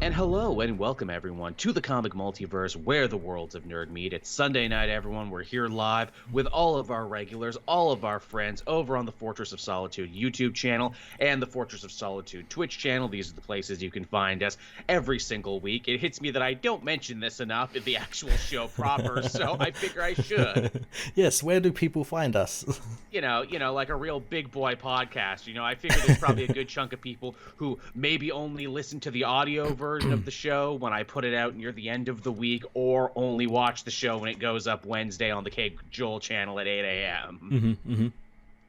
And hello and welcome everyone to the comic multiverse where the worlds of nerd meet. It's Sunday night, everyone. We're here live with all of our regulars, all of our friends over on the Fortress of Solitude YouTube channel and the Fortress of Solitude Twitch channel. These are the places you can find us every single week. It hits me that I don't mention this enough in the actual show proper, so I figure I should. Yes, where do people find us? You know, like a real big boy podcast. I figure there's probably a good chunk of people who maybe only listen to the audio version of the show when I put it out near the end of the week, or only watch the show when it goes up Wednesday on the K. Joel channel at 8 a.m.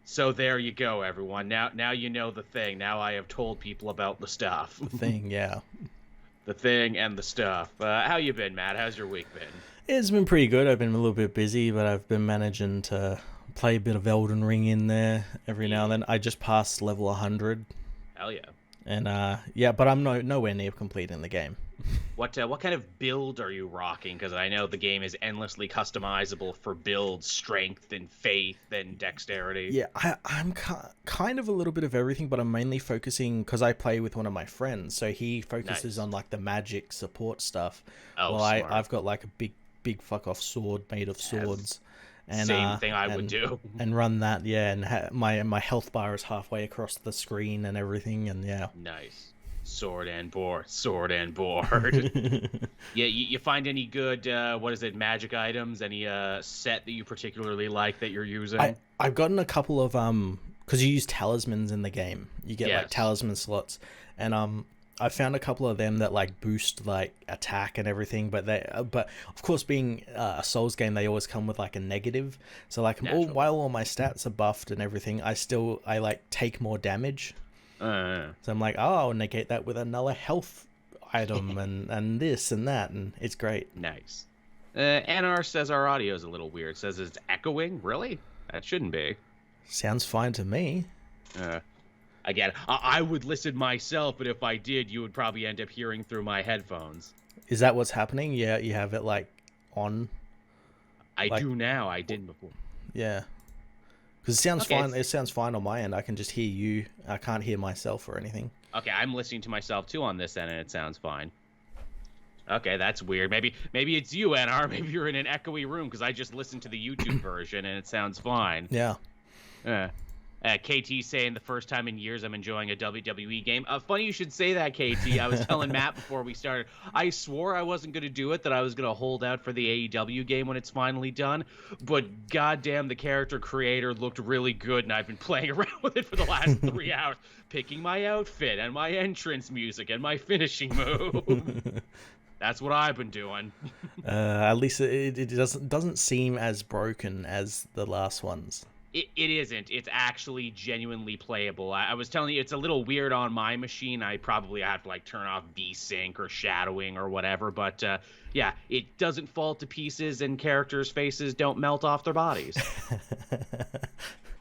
So there you go, everyone. Now you know the thing. Now I have told people about the stuff. The thing, yeah. The thing and the stuff. How you been, Matt? How's your week been? It's been pretty good. I've been a little bit busy, but I've been managing to play a bit of Elden Ring in there every now and then. I just passed level 100. Hell yeah. And but I'm nowhere near completing the game. What kind of build are you rocking? Because I know the game is endlessly customizable for build, strength, and faith, and dexterity. Yeah, I'm kind of a little bit of everything, but I'm mainly focusing, because I play with one of my friends, so he focuses on like the magic support stuff. Oh, well, smart. I've got like a big fuck off sword made of swords. And, same thing I would do. And run that, yeah, and my health bar is halfway across the screen and everything, and yeah. Nice. Sword and board. Yeah, you find any good, magic items? Any set that you particularly like that you're using? I've gotten a couple of, because you use talismans in the game. You get, like, talisman slots, and, I found a couple of them that like boost like attack and everything, but of course, being a Souls game, they always come with like a negative. So like while all my stats are buffed and everything, I like take more damage. So I'm like, I'll negate that with another health item and this and that, and it's great. Nice. Anar says our audio is a little weird. Says it's echoing. Really? That shouldn't be. Sounds fine to me. Again, I would listen myself, but if I did, you would probably end up hearing through my headphones. Is that what's happening? Yeah, you have it like on. I do now. I didn't before. Yeah, because it sounds fine. It sounds fine on my end. I can just hear you. I can't hear myself or anything. Okay, I'm listening to myself too on this end, and it sounds fine. Okay, that's weird. Maybe it's you, NR. Maybe you're in an echoey room, because I just listened to the YouTube version, and it sounds fine. Yeah. KT saying the first time in years I'm enjoying a WWE game. Funny you should say that, KT. I was telling Matt before we started, I swore I wasn't going to do it, that I was going to hold out for the AEW game when it's finally done. But goddamn, the character creator looked really good, and I've been playing around with it for the last 3 hours, picking my outfit and my entrance music and my finishing move. That's what I've been doing. At least it doesn't seem as broken as the last ones. It isn't. It's actually genuinely playable. I was telling you, it's a little weird on my machine. I probably have to like turn off VSync or shadowing or whatever. But yeah, it doesn't fall to pieces, and characters' faces don't melt off their bodies.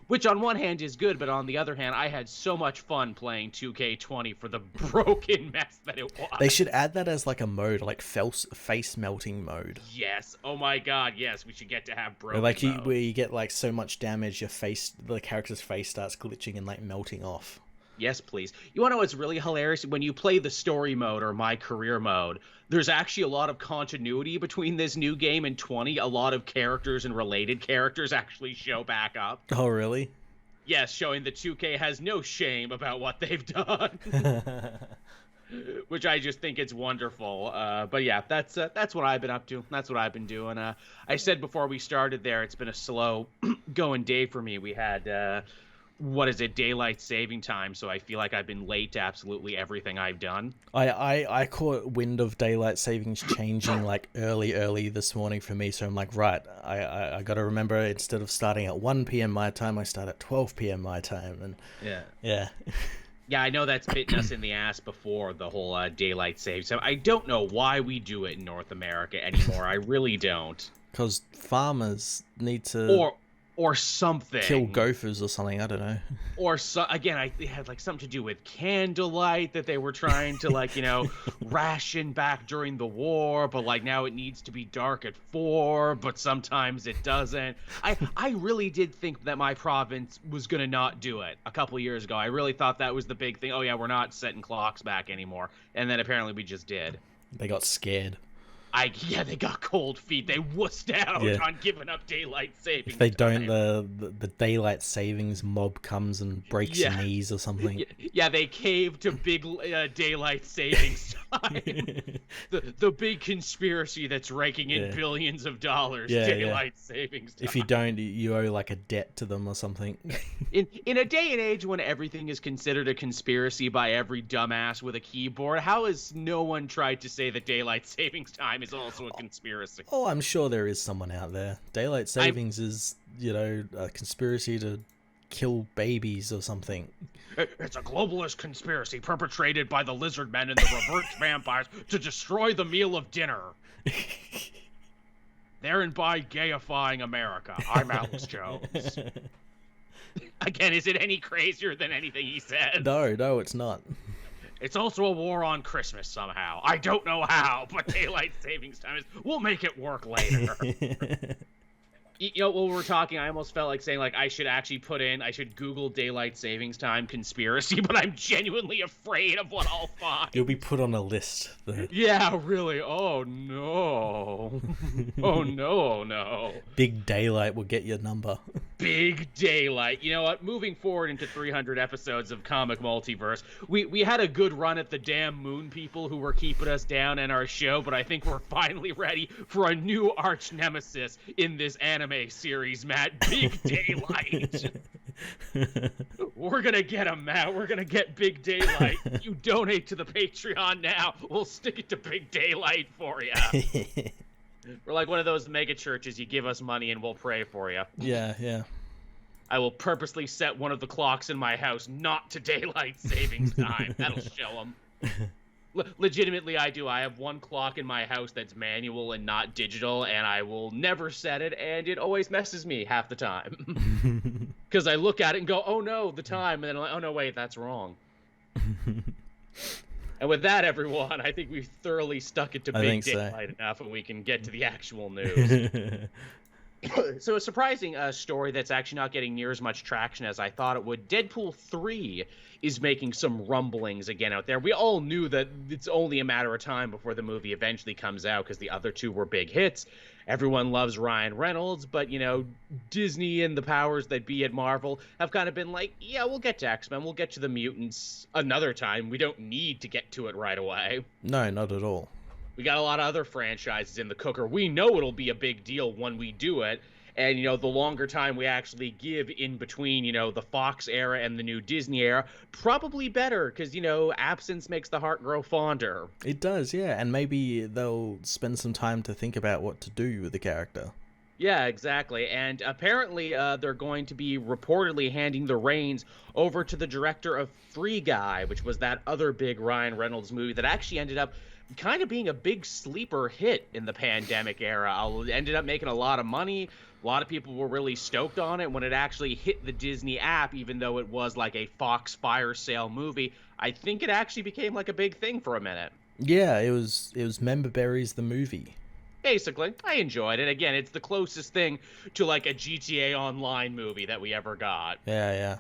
Which on one hand is good, but on the other hand, I had so much fun playing 2K20 for the broken mess that it was. They should add that as like a mode, like face melting mode. Yes. Oh my god, yes. We should get to have broken mode. Where you get like so much damage, the character's face starts glitching and like melting off. Yes, please. You want to know what's really hilarious? When you play the story mode or my career mode, there's actually a lot of continuity between this new game and 20. A lot of characters and related characters actually show back up. Oh, really? Yes, showing that 2K has no shame about what they've done. Which I just think it's wonderful. But yeah, that's what I've been up to. That's what I've been doing. I said before we started there, it's been a slow going day for me. We had... daylight saving time, so I feel like I've been late to absolutely everything I've done. I caught wind of daylight savings changing like early this morning for me, so I'm like, right, I gotta remember, instead of starting at 1 p.m. my time, I start at 12 p.m. my time. And yeah I know that's bitten us in the ass before, the whole daylight save. So I don't know why we do it in North America anymore. I really don't. Because farmers need to or something. Kill gophers or something, I don't know. Or again, it had like something to do with candlelight that they were trying to like, ration back during the war, but like now it needs to be dark at 4, but sometimes it doesn't. I really did think that my province was gonna not do it a couple years ago. I really thought that was the big thing. Oh yeah, we're not setting clocks back anymore. And then apparently we just did. They got scared. They got cold feet. They wussed out on giving up daylight savings. If they time. don't, the daylight savings mob comes and breaks your knees or something. Yeah, they cave to big daylight savings time. the big conspiracy that's raking in billions of dollars. Daylight savings time. If you don't, you owe like a debt to them or something. In a day and age when everything is considered a conspiracy by every dumbass with a keyboard, how has no one tried to say that daylight savings time is also a conspiracy? Oh, I'm sure there is someone out there. Daylight savings is, a conspiracy to kill babies or something. It's a globalist conspiracy perpetrated by the lizard men and the reverse vampires to destroy the meal of dinner. Thereby gayifying America. I'm Alex Jones. Again, is it any crazier than anything he said? No, it's not. It's also a war on Christmas somehow. I don't know how, but daylight savings time is... We'll make it work later. While we were talking, I almost felt like saying, like, I should Google daylight savings time conspiracy, but I'm genuinely afraid of what I'll find. You'll be put on a list. Yeah, really. Oh, no. No. Big daylight will get your number. Big daylight. You know what? Moving forward into 300 episodes of Comic Multiverse, we had a good run at the damn moon people who were keeping us down in our show, but I think we're finally ready for a new arch nemesis in this anime series, Matt. Big daylight. We're gonna get him, Matt. We're gonna get Big Daylight. You donate to the Patreon now, we'll stick it to Big Daylight for you. We're like one of those mega churches. You give us money and we'll pray for you. Yeah. I will purposely set one of the clocks in my house not to daylight savings time. That'll show them. Legitimately, I do. I have one clock in my house that's manual and not digital, and I will never set it, and it always messes me half the time. Because I look at it and go, oh no, the time, and then I'm like, oh no, wait, that's wrong. And with that, everyone, I think we've thoroughly stuck it to Big Daylight enough, and we can get to the actual news. So a surprising story that's actually not getting near as much traction as I thought it would. Deadpool 3 is making some rumblings again out there. We all knew that it's only a matter of time before the movie eventually comes out because the other two were big hits. Everyone loves Ryan Reynolds, but, Disney and the powers that be at Marvel have kind of been like, yeah, we'll get to X-Men, we'll get to the mutants another time. We don't need to get to it right away. No, not at all. We got a lot of other franchises in the cooker. We know it'll be a big deal when we do it. And, the longer time we actually give in between, the Fox era and the new Disney era, probably better because, absence makes the heart grow fonder. It does, yeah. And maybe they'll spend some time to think about what to do with the character. Yeah, exactly. And apparently they're going to be reportedly handing the reins over to the director of Free Guy, which was that other big Ryan Reynolds movie that actually ended up kind of being a big sleeper hit in the pandemic era. It ended up making a lot of money. A lot of people were really stoked on it when it actually hit the Disney app, even though it was like a Fox fire sale movie. I think it actually became like a big thing for a minute. Yeah, it was Member Berries the movie. Basically, I enjoyed it. Again, it's the closest thing to like a GTA Online movie that we ever got. Yeah.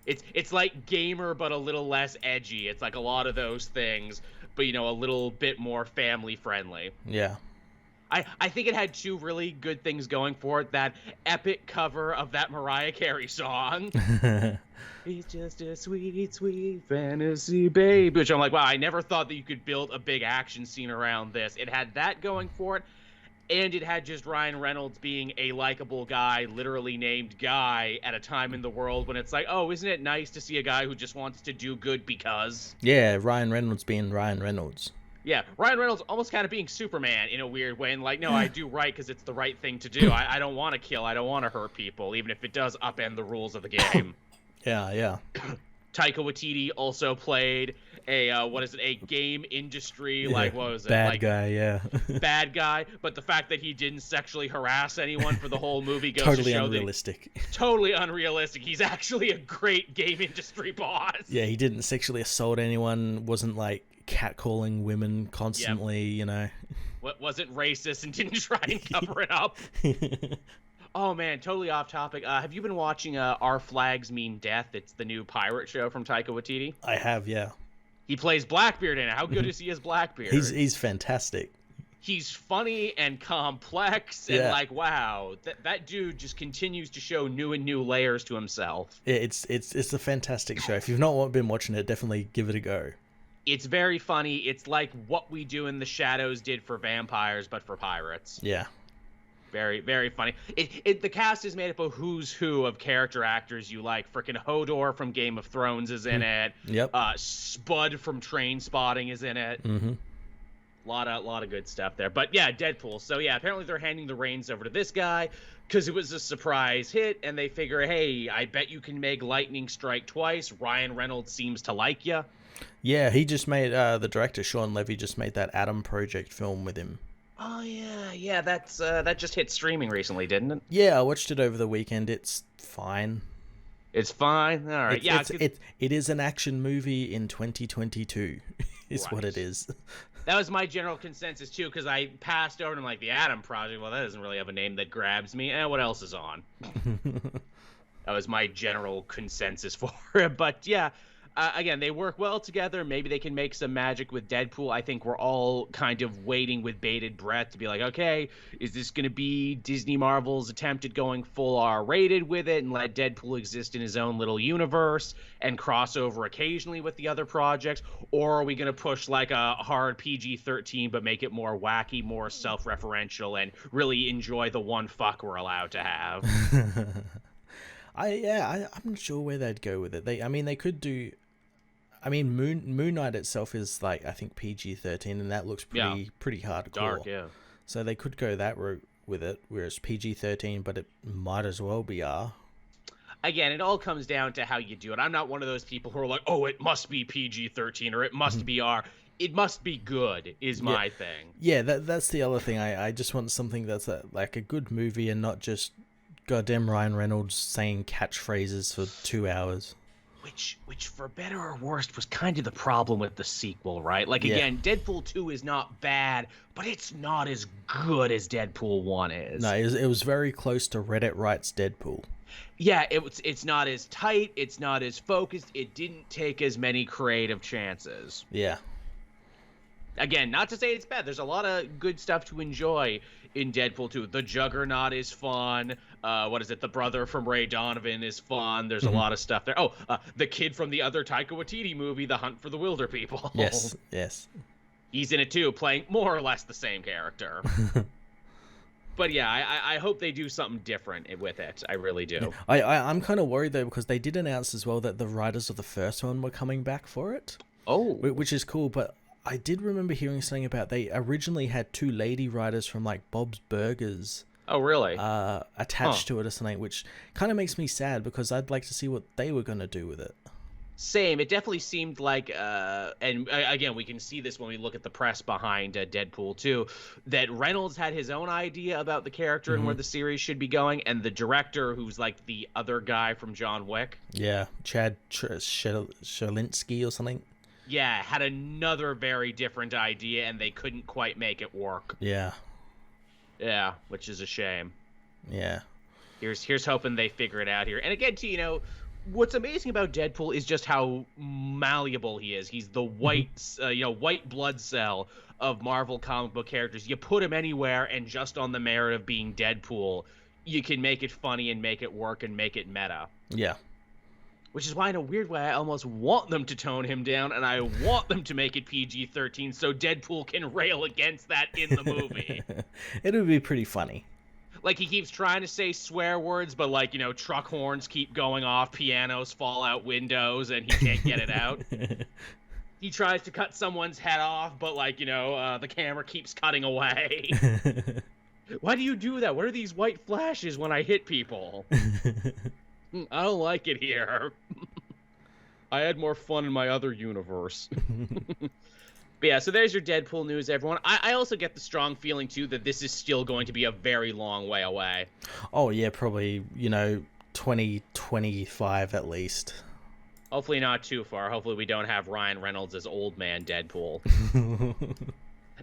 It's like Gamer, but a little less edgy. It's like a lot of those things, but a little bit more family friendly. Yeah. I think it had two really good things going for it. That epic cover of that Mariah Carey song. It's just a sweet, sweet fantasy, baby. Which I'm like, wow, I never thought that you could build a big action scene around this. It had that going for it. And it had just Ryan Reynolds being a likable guy, literally named Guy, at a time in the world when it's like, oh, isn't it nice to see a guy who just wants to do good because? Yeah, Ryan Reynolds being Ryan Reynolds. Yeah, Ryan Reynolds almost kind of being Superman in a weird way. And like, no, I do right because it's the right thing to do. I don't want to kill. I don't want to hurt people, even if it does upend the rules of the game. Yeah. Taika Waititi also played a game industry, like, what was it? Bad like, guy, yeah. bad guy, but the fact that he didn't sexually harass anyone for the whole movie goes Totally to show unrealistic. totally unrealistic. He's actually a great game industry boss. Yeah, he didn't sexually assault anyone, wasn't like catcalling women constantly, you know. What wasn't racist and didn't try and cover it up. Oh man, totally off topic. Have you been watching Our Flags Mean Death? It's the new pirate show from Taika Waititi. I have, yeah. He plays Blackbeard in it. How good is he as Blackbeard? He's fantastic. He's funny and complex and like, wow, that dude just continues to show new and new layers to himself. Yeah, it's a fantastic show. If you've not been watching it, definitely give it a go. It's very funny. It's like What We Do in the Shadows did for vampires, but for pirates. Yeah. Very, very funny. The cast is made up of who's who of character actors you like. Frickin' Hodor from Game of Thrones is in it. Yep. Spud from Train Spotting is in it. Mm-hmm. Lot of good stuff there. But yeah, Deadpool. So yeah, apparently they're handing the reins over to this guy because it was a surprise hit, and they figure, hey, I bet you can make lightning strike twice. Ryan Reynolds seems to like you. Yeah, he just made the director Sean Levy just made that Adam Project film with him. Oh yeah, that just hit streaming recently, didn't it? Yeah, I watched it over the weekend. It's fine. It's fine. All right. It is an action movie in 2022. Is what it is. That was my general consensus too, because I passed over and I'm like, the Adam Project. Well, that doesn't really have a name that grabs me. What else is on? That was my general consensus for it. But yeah. Again, they work well together. Maybe they can make some magic with Deadpool. I think we're all kind of waiting with bated breath to be like, okay, is this going to be Disney Marvel's attempt at going full R-rated with it and let Deadpool exist in his own little universe and cross over occasionally with the other projects? Or are we going to push like a hard PG-13 but make it more wacky, more self-referential, and really enjoy the one fuck we're allowed to have? I'm not sure where they'd go with it. They could do. I mean, Moon Knight itself is like, I think, PG-13, and that looks pretty hardcore. Dark, yeah. So they could go that route with it, whereas PG-13, but it might as well be R. Again, it all comes down to how you do it. I'm not one of those people who are like, oh, it must be PG-13 or it must be R. It must be good is my thing. Yeah, that's the other thing. I just want something that's like a good movie and not just goddamn Ryan Reynolds saying catchphrases for 2 hours. Which for better or worse was kind of the problem with the sequel, right? Like, again, Deadpool 2 is not bad, but it's not as good as Deadpool 1 is. No, it was very close to Reddit writes Deadpool. Yeah, it's not as tight, it's not as focused, it didn't take as many creative chances. Yeah. Again, not to say it's bad. There's a lot of good stuff to enjoy in Deadpool 2. The Juggernaut is fun. The brother from Ray Donovan is fun. There's a lot of stuff there. The kid from the other Taika Waititi movie, The Hunt for the Wilder People. Yes. He's in it too, playing more or less the same character. But yeah, I hope they do something different with it. I really do. I'm kind of worried though, because they did announce as well that the writers of the first one were coming back for it. Oh. Which is cool, but I did remember hearing something about they originally had 2 lady writers from like Bob's Burgers. Oh, really? Attached to it or something, which kind of makes me sad because I'd like to see what they were going to do with it. Same. It definitely seemed like, and again, we can see this when we look at the press behind Deadpool 2, that Reynolds had his own idea about the character and where the series should be going, and the director, who's like the other guy from John Wick. Yeah, Chad Shalinsky or something. Yeah, had another very different idea, and they couldn't quite make it work. Yeah. Yeah, which is a shame. Yeah. Here's hoping they figure it out here. And again, too, what's amazing about Deadpool is just how malleable he is. He's the white blood cell of Marvel comic book characters. You put him anywhere, and just on the merit of being Deadpool, you can make it funny and make it work and make it meta. Yeah. Which is why, in a weird way, I almost want them to tone him down, and I want them to make it PG-13 so Deadpool can rail against that in the movie. It would be pretty funny. Like, he keeps trying to say swear words, but, like, truck horns keep going off, pianos fall out windows, and he can't get it out. He tries to cut someone's head off, but, like, the camera keeps cutting away. Why do you do that? What are these white flashes when I hit people? I don't like it here. I had more fun in my other universe. But yeah, so there's your Deadpool news, everyone. I also get the strong feeling, too, that this is still going to be a very long way away. Oh, yeah, probably, 2025 at least. Hopefully not too far. Hopefully we don't have Ryan Reynolds as old man Deadpool.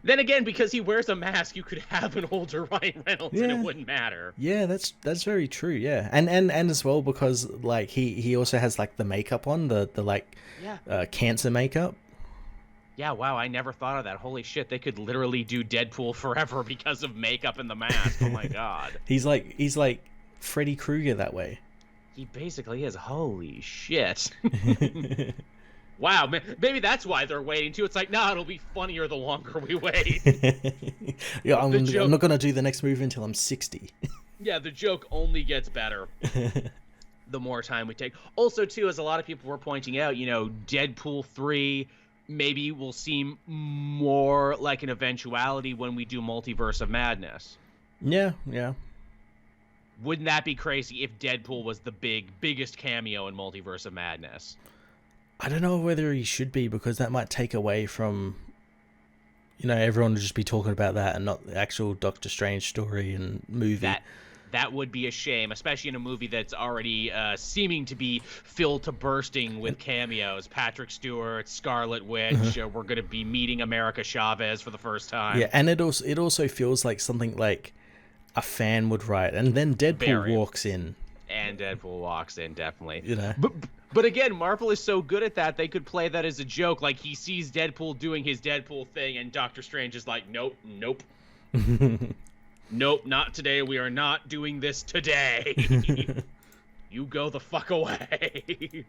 Then again, because he wears a mask, you could have an older Ryan Reynolds and it wouldn't matter. Yeah, that's very true. Yeah, and as well because like he also has like the makeup on the cancer makeup. Yeah, wow, I never thought of that. Holy shit, they could literally do Deadpool forever because of makeup and the mask. Oh my god. He's like Freddy Krueger that way. He basically is. Holy shit. Wow, maybe that's why they're waiting too. It's like, nah, it'll be funnier the longer we wait. Yeah, I'm not gonna do the next movie until I'm 60. Yeah, the joke only gets better the more time we take. Also, too, as a lot of people were pointing out, Deadpool 3 maybe will seem more like an eventuality when we do Multiverse of Madness. Yeah. Wouldn't that be crazy if Deadpool was the biggest cameo in Multiverse of Madness? I don't know whether he should be, because that might take away from, everyone would just be talking about that and not the actual Doctor Strange story and movie. That would be a shame, especially in a movie that's already seeming to be filled to bursting with cameos. Patrick Stewart, Scarlet Witch. We're going to be meeting America Chavez for the first time. Yeah, and it also feels like something like a fan would write, and then Deadpool walks in. And Deadpool walks in, definitely. But again, Marvel is so good at that, they could play that as a joke. Like, he sees Deadpool doing his Deadpool thing, and Doctor Strange is like, nope. Nope, not today. We are not doing this today. You go the fuck away.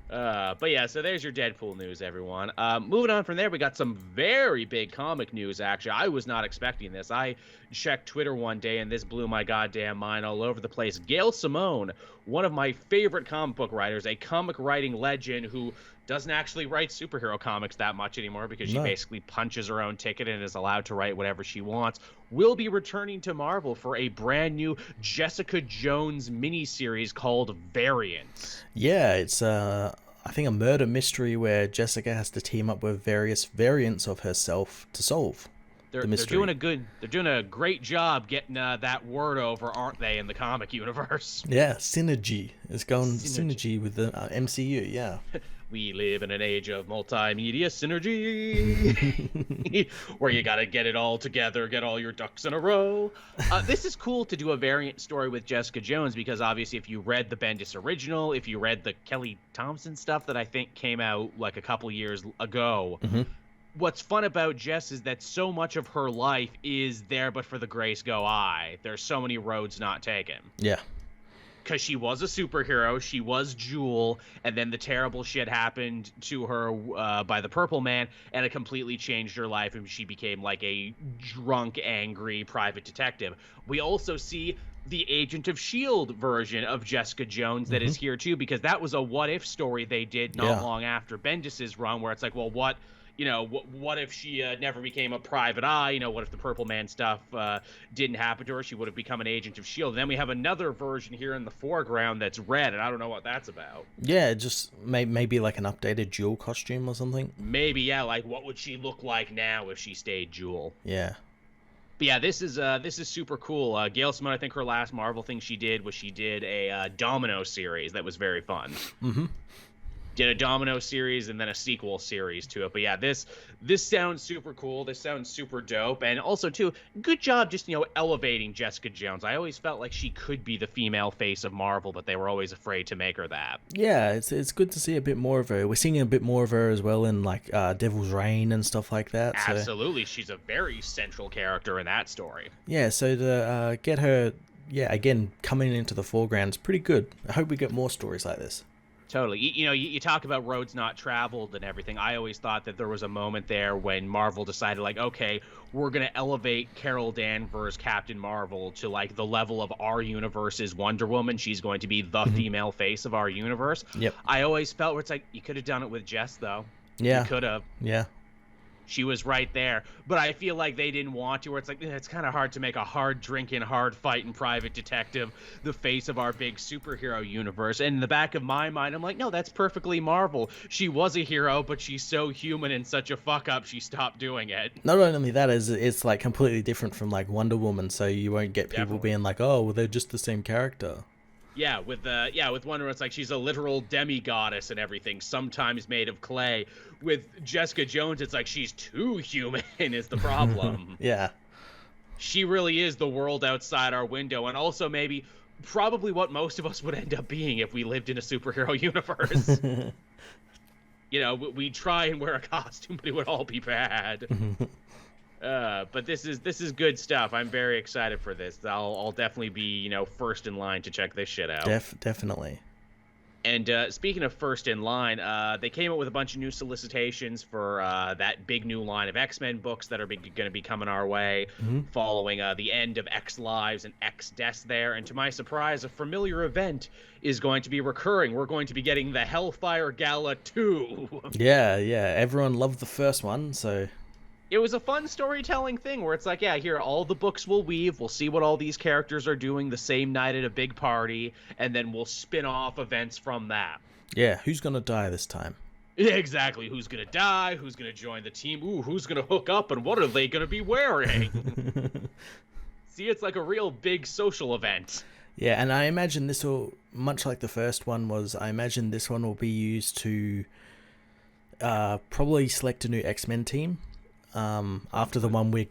But yeah, so there's your Deadpool news, everyone. Moving on from there, we got some very big comic news, actually. I was not expecting this. I checked Twitter one day, and this blew my goddamn mind all over the place. Gail Simone, one of my favorite comic book writers, a comic writing legend who doesn't actually write superhero comics that much anymore because she basically punches her own ticket and is allowed to write whatever she wants, will be returning to Marvel for a brand new Jessica Jones miniseries called Variants. Yeah, it's I think a murder mystery where Jessica has to team up with various variants of herself to solve the mystery. They're doing a great job getting that word over, aren't they, in the comic universe? Yeah, synergy. It's going synergy with the MCU, yeah. We live in an age of multimedia synergy, where you gotta get it all together, get all your ducks in a row. This is cool to do a variant story with Jessica Jones, because obviously if you read the Bendis original, if you read the Kelly Thompson stuff that I think came out like a couple years ago, what's fun about Jess is that so much of her life is there but for the grace go I. There's so many roads not taken. Yeah. Because she was a superhero, she was Jewel, and then the terrible shit happened to her by the Purple Man, and it completely changed her life, and she became like a drunk, angry private detective. We also see the Agent of S.H.I.E.L.D. version of Jessica Jones that is here too, because that was a what-if story they did not long after Bendis' run, where it's like, well, what if she never became a private eye? What if the Purple Man stuff didn't happen to her? She would have become an Agent of S.H.I.E.L.D. Then we have another version here in the foreground that's red, and I don't know what that's about. Yeah, just maybe like an updated Jewel costume or something. Maybe, yeah, like what would she look like now if she stayed Jewel? Yeah. But yeah, this is super cool. Gail Simone, I think her last Marvel thing she did a Domino series that was very fun. Did a Domino series and then a sequel series to it. But yeah, this sounds super cool. This sounds super dope. And also, too, good job just, elevating Jessica Jones. I always felt like she could be the female face of Marvel, but they were always afraid to make her that. Yeah, it's good to see a bit more of her. We're seeing a bit more of her as well in, like, Devil's Reign and stuff like that. So. Absolutely. She's a very central character in that story. Yeah, so to get her, again, coming into the foreground is pretty good. I hope we get more stories like this. Totally. You talk about roads not traveled and everything. I always thought that there was a moment there when Marvel decided, like, okay, we're going to elevate Carol Danvers, Captain Marvel, to, like, the level of our universe's Wonder Woman. She's going to be the female face of our universe. Yep. I always felt where it's like, you could have done it with Jess, though. Yeah. You could have. Yeah. She was right there, but I feel like they didn't want to, where it's like, it's kind of hard to make a hard drinking, hard fighting private detective the face of our big superhero universe. And in the back of my mind, I'm like, no, that's perfectly Marvel. She was a hero, but she's so human and such a fuck up, she stopped doing it. Not only that, is it's like completely different from like Wonder Woman, so you won't get people being like, oh, well, they're just the same character. Yeah, with Wonder Woman, it's like she's a literal demigoddess and everything, sometimes made of clay. With Jessica Jones, it's like she's too human is the problem. Yeah. She really is the world outside our window, and also probably what most of us would end up being if we lived in a superhero universe. We'd try and wear a costume, but it would all be bad. But this is good stuff. I'm very excited for this. I'll definitely be, first in line to check this shit out. Definitely. And speaking of first in line, they came up with a bunch of new solicitations for that big new line of X-Men books that are going to be coming our way, following the end of X Lives and X Deaths there. And to my surprise, a familiar event is going to be recurring. We're going to be getting the Hellfire Gala 2. Yeah. Everyone loved the first one, so... It was a fun storytelling thing where it's like, yeah, here, all the books will weave. We'll see what all these characters are doing the same night at a big party, and then we'll spin off events from that. Yeah, who's going to die this time? Yeah, exactly. Who's going to die? Who's going to join the team? Ooh, who's going to hook up? And what are they going to be wearing? See, it's like a real big social event. Yeah, and I imagine this will, much like the first one was, I imagine this one will be used to probably select a new X-Men team. After the one we're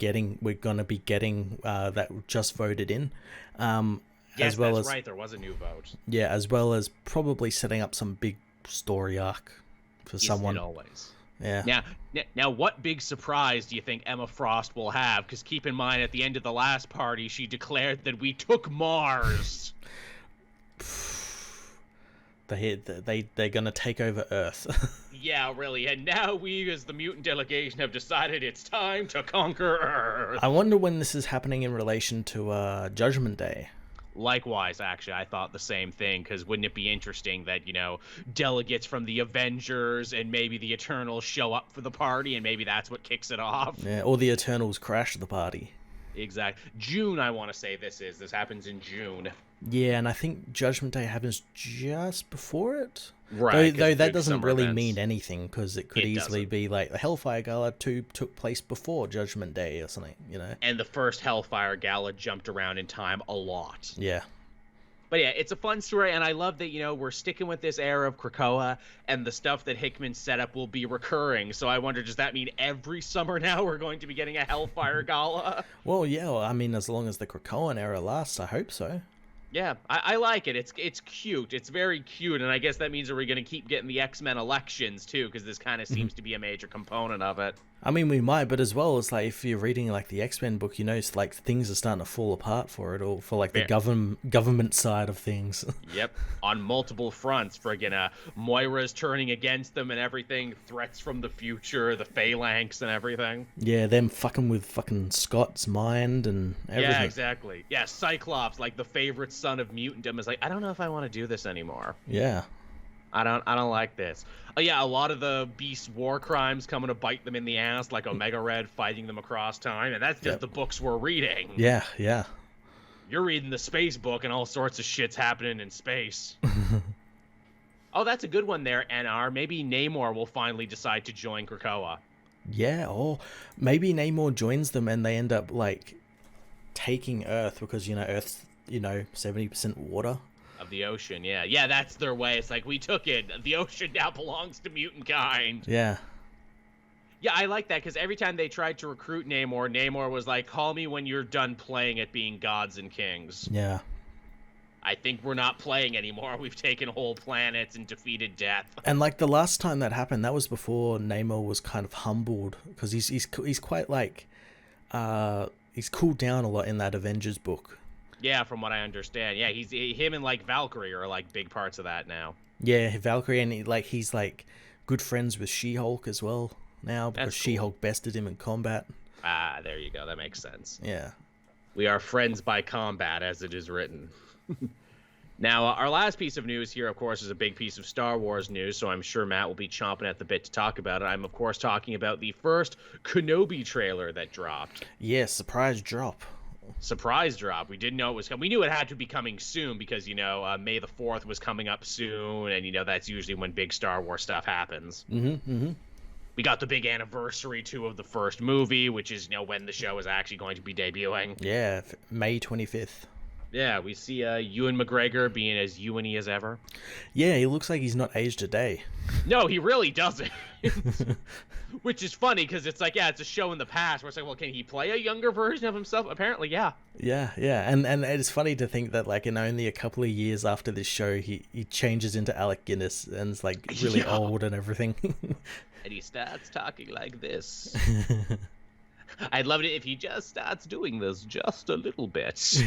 gonna be getting that just voted in, yes, as well that's as right. There was a new vote. Yeah, as well as probably setting up some big story arc for someone. It always. Yeah. Now, what big surprise do you think Emma Frost will have? Because keep in mind, at the end of the last party, she declared that we took Mars. They're gonna take over Earth. Yeah, really. And now we, as the mutant delegation, have decided it's time to conquer Earth. I wonder when this is happening in relation to Judgment Day. Likewise, actually, I thought the same thing, because wouldn't it be interesting that, delegates from the Avengers and maybe the Eternals show up for the party, and maybe that's what kicks it off? Yeah, or the Eternals crash the party. Exactly. June, I want to say this happens in June. Yeah, and I think Judgment Day happens just before it. Right. Though that doesn't really mean anything, because it could easily doesn't. be like the Hellfire Gala 2 took place before Judgment Day or something, And the first Hellfire Gala jumped around in time a lot. Yeah. But yeah, it's a fun story, and I love that, we're sticking with this era of Krakoa, and the stuff that Hickman set up will be recurring. So I wonder, does that mean every summer now we're going to be getting a Hellfire Gala? Well, yeah, I mean, as long as the Krakoan era lasts, I hope so. Yeah, I like it. It's cute. It's very cute, and I guess that means that we're going to keep getting the X-Men elections, too, because this kind of seems to be a major component of it. I mean, we might, but as well, it's like if you're reading like the X-Men book, it's like things are starting to fall apart for it, or for like the government side of things. Yep, on multiple fronts. Friggin' Moira's turning against them and everything. Threats from the future, the Phalanx and everything. Yeah, them fucking with fucking Scott's mind and everything. Yeah, exactly. Yeah, Cyclops, like the favorite son of mutantdom, is like, I don't know if I want to do this anymore. Yeah. I don't like this. Oh yeah, a lot of the Beast's war crimes coming to bite them in the ass, like Omega Red fighting them across time, and that's just the books we're reading. Yeah. You're reading the space book, and all sorts of shit's happening in space. Oh, that's a good one there, NR. Maybe Namor will finally decide to join Krakoa. Yeah, or maybe Namor joins them and they end up like taking Earth because Earth's 70% water. Of the ocean, yeah, that's their way. It's like, we took it. The ocean now belongs to mutant kind. Yeah, I like that, because every time they tried to recruit Namor was like, call me when you're done playing at being gods and kings. Yeah. I think we're not playing anymore. We've taken whole planets and defeated death. And like the last time that happened, that was before Namor was kind of humbled, because he's quite like he's cooled down a lot in that Avengers book. Yeah, from what I understand. Yeah, him and like Valkyrie are like big parts of that now. Yeah, Valkyrie, and he's like good friends with She-Hulk as well now, because That's cool. She-Hulk bested him in combat. Ah, there you go. That makes sense. Yeah. We are friends by combat, as it is written. Now, our last piece of news here, of course, is a big piece of Star Wars news, so I'm sure Matt will be chomping at the bit to talk about it. I'm, of course, talking about the first Kenobi trailer that dropped. Yeah, surprise drop. Surprise drop. We didn't know it was coming. We knew it had to be coming soon because, May the 4th was coming up soon, and, that's usually when big Star Wars stuff happens. We got the big anniversary, too, of the first movie, which is, when the show is actually going to be debuting. Yeah, May 25th. Yeah, we see Ewan McGregor being as Ewan-y as ever. Yeah, he looks like he's not aged a day. No, he really doesn't. Which is funny, because it's like, it's a show in the past where it's like, well, can he play a younger version of himself? Apparently, yeah. Yeah. And it's funny to think that, like, in only a couple of years after this show, he changes into Alec Guinness and is, like, really old and everything. And he starts talking like this. I'd love it if he just starts doing this just a little bit.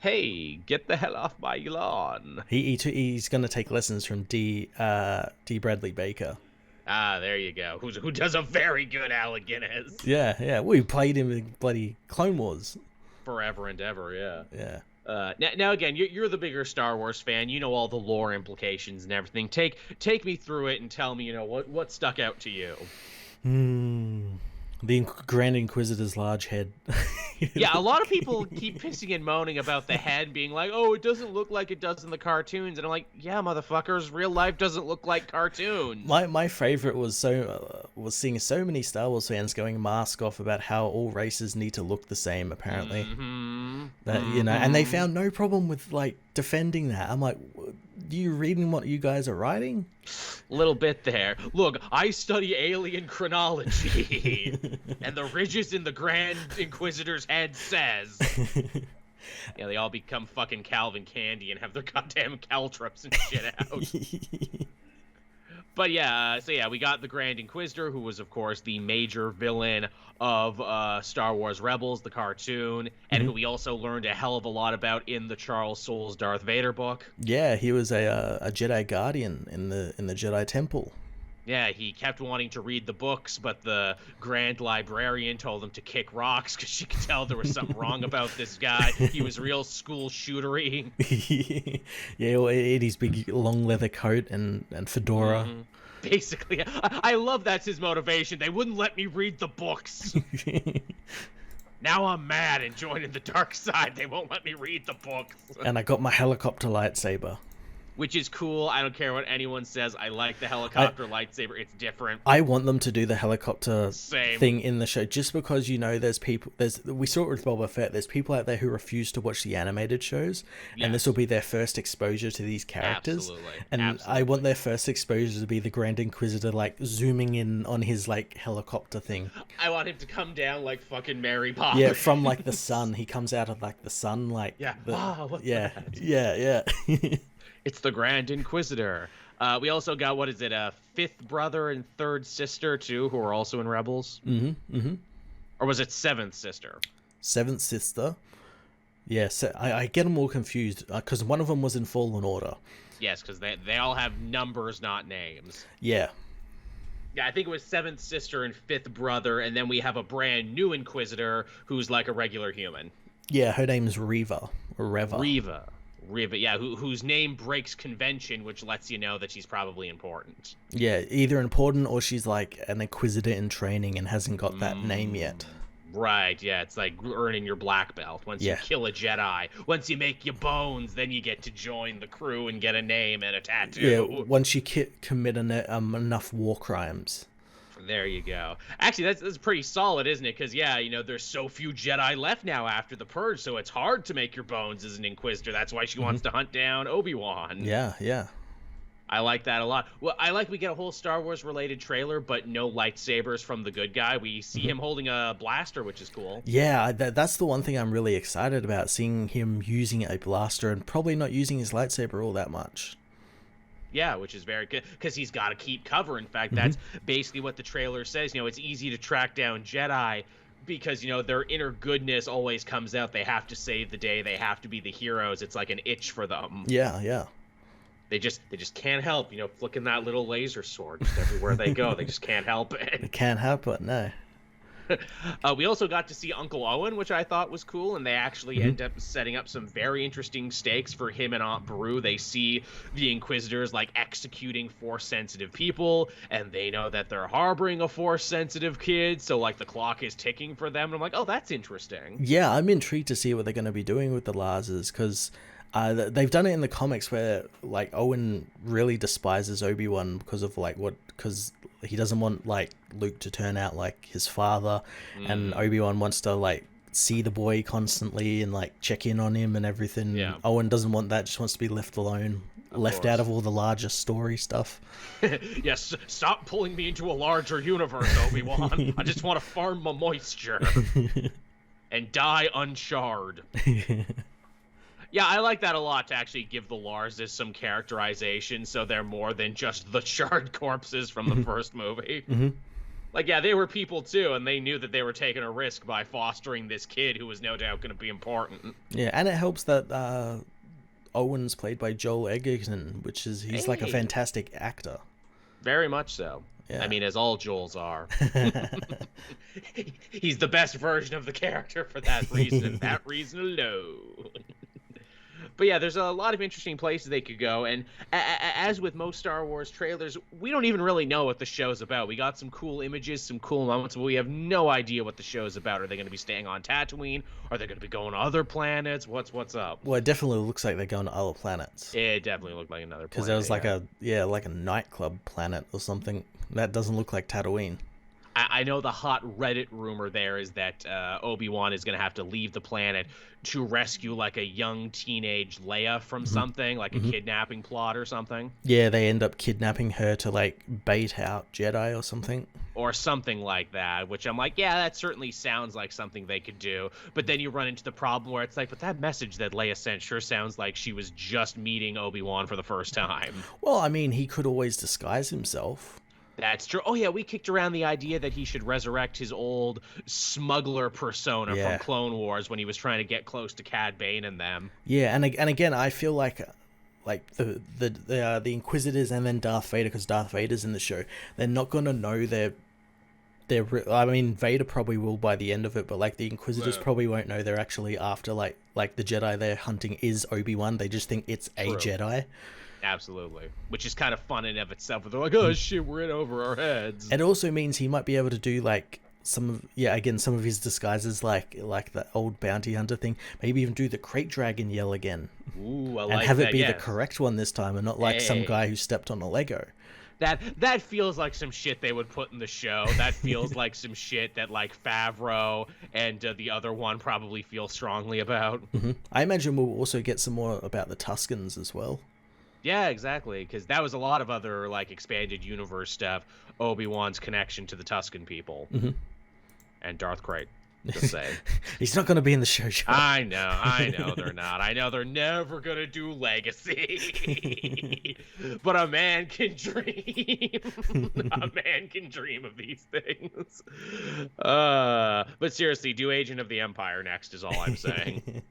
Hey, get the hell off my lawn. He's going to take lessons from D. Bradley Baker. Ah, there you go. Who does a very good Alec Guinness. Yeah. We played him in bloody Clone Wars. Forever and ever, yeah. Yeah. Now again, you're the bigger Star Wars fan. You know all the lore implications and everything. Take me through it and tell me, what stuck out to you. The Grand Inquisitor's large head. Yeah, a lot of people keep pissing and moaning about the head, being like, oh, it doesn't look like it does in the cartoons. And I'm like, yeah, motherfuckers, real life doesn't look like cartoons. My favorite was seeing so many Star Wars fans going mask off about how all races need to look the same, apparently. And they found no problem with, like, defending that. I'm like, you reading what you guys are writing? Little bit there. Look, I study alien chronology, and the ridges in the Grand Inquisitor's head says. Yeah, they all become fucking Calvin Candy and have their goddamn caltrops and shit out. But yeah, we got the Grand Inquisitor, who was, of course, the major villain of Star Wars Rebels, the cartoon, and who we also learned a hell of a lot about in the Charles Soule's Darth Vader book. Yeah, he was a Jedi Guardian in the Jedi Temple. Yeah, he kept wanting to read the books, but the Grand Librarian told him to kick rocks because she could tell there was something wrong about this guy. He was real school shootery. Yeah, in his big long leather coat and fedora. Basically, I love that's his motivation. They wouldn't let me read the books. Now I'm mad and joining the dark side. They won't let me read the books. And I got my helicopter lightsaber. Which is cool. I don't care what anyone says. I like the helicopter lightsaber. It's different. I want them to do the helicopter thing in the show, just because, there's people. We saw it with Boba Fett. There's people out there who refuse to watch the animated shows, and this will be their first exposure to these characters. Absolutely. I want their first exposure to be the Grand Inquisitor, like zooming in on his like helicopter thing. I want him to come down like fucking Mary Poppins. Yeah, from like the sun. He comes out of like the sun, like what's that? Yeah. It's the Grand Inquisitor. We also got, what is it, a fifth brother and third sister, too, who are also in Rebels? Or was it seventh sister? Seventh sister? Yeah, I get them all confused, because one of them was in Fallen Order. Yes, because they all have numbers, not names. Yeah. Yeah, I think it was seventh sister and fifth brother, and then we have a brand new Inquisitor who's like a regular human. Yeah, her name's Reva. Reva, yeah, whose name breaks convention, which lets you know that she's probably important. Yeah, either important or she's like an Inquisitor in training and hasn't got that name yet. Right, yeah, it's like earning your black belt. Once you kill a Jedi, once you make your bones, then you get to join the crew and get a name and a tattoo. Yeah, once you commit enough war crimes. There you go. Actually, that's pretty solid, isn't it? Because, there's so few Jedi left now after the Purge, so it's hard to make your bones as an Inquisitor. That's why she wants to hunt down Obi-Wan. Yeah. I like that a lot. Well, we get a whole Star Wars-related trailer, but no lightsabers from the good guy. We see him holding a blaster, which is cool. Yeah, that's the one thing I'm really excited about, seeing him using a blaster and probably not using his lightsaber all that much. Yeah, which is very good, because he's got to keep cover. In fact, that's basically what the trailer says. It's easy to track down Jedi because, their inner goodness always comes out. They have to save the day. They have to be the heroes. It's like an itch for them. Yeah. They just can't help, flicking that little laser sword just everywhere they go. They just can't help it. They can't help it, no. We also got to see Uncle Owen, which I thought was cool, and they actually end up setting up some very interesting stakes for him and Aunt Beru. They see the Inquisitors like executing Force-sensitive people, and they know that they're harboring a Force-sensitive kid, so like the clock is ticking for them. And I'm like, oh, that's interesting. Yeah, I'm intrigued to see what they're going to be doing with the Larses, because they've done it in the comics where like Owen really despises Obi-Wan because he doesn't want like Luke to turn out like his father, and Obi-Wan wants to like see the boy constantly and like check in on him and everything. Yeah. Owen doesn't want that, just wants to be left alone, left out of all the larger story stuff. Yes, stop pulling me into a larger universe, Obi-Wan. I just want to farm my moisture and die uncharred. Yeah, I like that a lot, to actually give the Larses some characterization so they're more than just the charred corpses from the first movie. Like, yeah, they were people too, and they knew that they were taking a risk by fostering this kid who was no doubt going to be important. Yeah, and it helps that Owen's played by Joel Edgerton, he's like a fantastic actor. Very much so. Yeah. I mean, as all Joels are. He's the best version of the character for that reason, that reason alone. But yeah, there's a lot of interesting places they could go, and as with most Star Wars trailers, we don't even really know what the show's about. We got some cool images, some cool moments, but we have no idea what the show's about. Are they going to be staying on Tatooine? Are they going to be going to other planets? What's up? Well, it definitely looks like they're going to other planets. It definitely looked like another planet. Because there was like a nightclub planet or something. That doesn't look like Tatooine. I know the hot Reddit rumor there is that Obi-Wan is going to have to leave the planet to rescue like a young teenage Leia from something, like a kidnapping plot or something. Yeah, they end up kidnapping her to like bait out Jedi or something. Or something like that, which I'm like, yeah, that certainly sounds like something they could do. But then you run into the problem where it's like, but that message that Leia sent sure sounds like she was just meeting Obi-Wan for the first time. Well, I mean, he could always disguise himself. That's true. Oh, yeah, we kicked around the idea that he should resurrect his old smuggler persona from Clone Wars when he was trying to get close to Cad Bane and them. Yeah, and again, I feel like the Inquisitors and then Darth Vader, because Darth Vader's in the show, they're not going to know I mean, Vader probably will by the end of it, but like the Inquisitors probably won't know they're actually after like the Jedi they're hunting is Obi-Wan. They just think it's a Jedi. Absolutely. Which is kind of fun in of itself. They're like, oh shit, we're in over our heads. It also means he might be able to do like some of his disguises, like the old bounty hunter thing. Maybe even do the crate dragon yell again. Ooh, I like that. And have it be the correct one this time, and not like some guy who stepped on a Lego. That feels like some shit they would put in the show. That feels like some shit that like Favreau and the other one probably feel strongly about. I imagine we'll also get some more about the Tuskens as well. Yeah, exactly, because that was a lot of other like expanded universe stuff. Obi-Wan's connection to the Tusken people, and Darth Krayt. Just saying, he's not going to be in the show. I know they're not. I know they're never going to do Legacy, but a man can dream. A man can dream of these things. But seriously, do Agent of the Empire next is all I'm saying.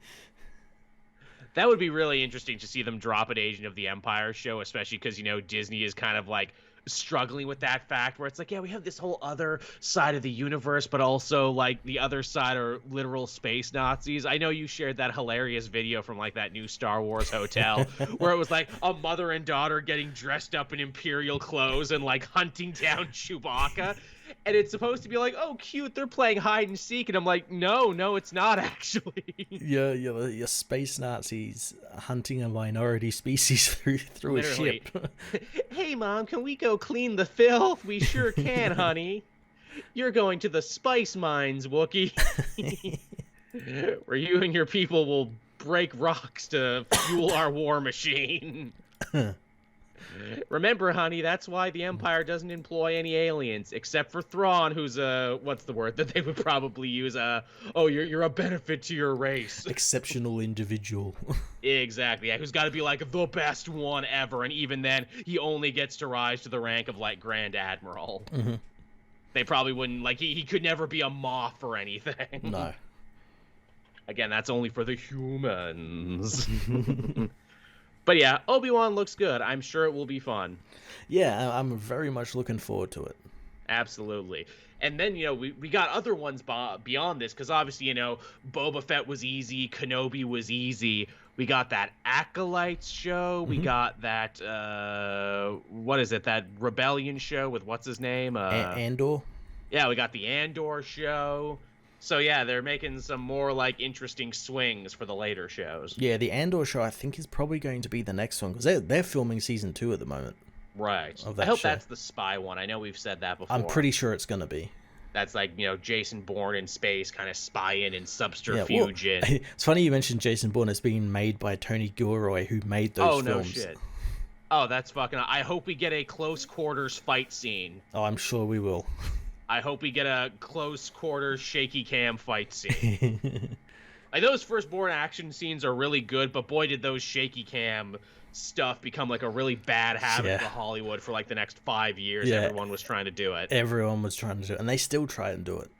That would be really interesting to see them drop an Agent of the Empire show, especially because, you know, Disney is kind of like struggling with that fact where it's like, yeah, we have this whole other side of the universe, but also like the other side are literal space Nazis. I know you shared that hilarious video from like that new Star Wars hotel where it was like a mother and daughter getting dressed up in Imperial clothes and like hunting down Chewbacca. And it's supposed to be like, oh, cute, they're playing hide and seek. And I'm like, no, it's not actually. You're space Nazis hunting a minority species through Literally. A ship. Hey, Mom, can we go clean the filth? We sure can, honey. You're going to the spice mines, Wookiee. Where you and your people will break rocks to fuel our war machine. Remember, honey, that's why the Empire doesn't employ any aliens, except for Thrawn, who's what's the word that they would probably use? You're a benefit to your race. Exceptional individual. Exactly, yeah, who's got to be like the best one ever, and even then, he only gets to rise to the rank of like Grand Admiral. They probably wouldn't, like, he could never be a Moff or anything. No. Again, that's only for the humans. But yeah, Obi-Wan looks good. I'm sure it will be fun. Yeah, I'm very much looking forward to it. Absolutely. And then, we got other ones beyond this, because obviously, Boba Fett was easy, Kenobi was easy. We got that Acolytes show. We got that, what is it, that Rebellion show with what's his name? Andor? Yeah, we got the Andor show. So, yeah, they're making some more, interesting swings for the later shows. Yeah, the Andor show, I think, is probably going to be the next one, because they're filming season 2 at the moment. Right. I hope that's the spy one. I know we've said that before. I'm pretty sure it's going to be. That's Jason Bourne in space, kind of spying and subterfuge. Yeah, well, it's funny you mentioned Jason Bourne as being made by Tony Gilroy, who made those films. Oh, no shit. Oh, that's fucking... I hope we get a close quarters fight scene. Oh, I'm sure we will. I hope we get a close quarters shaky cam fight scene. Those Firstborn action scenes are really good, but boy, did those shaky cam stuff become a really bad habit for Hollywood for the next 5 years. Everyone was trying to do it. Everyone was trying to do it, and they still try and do it.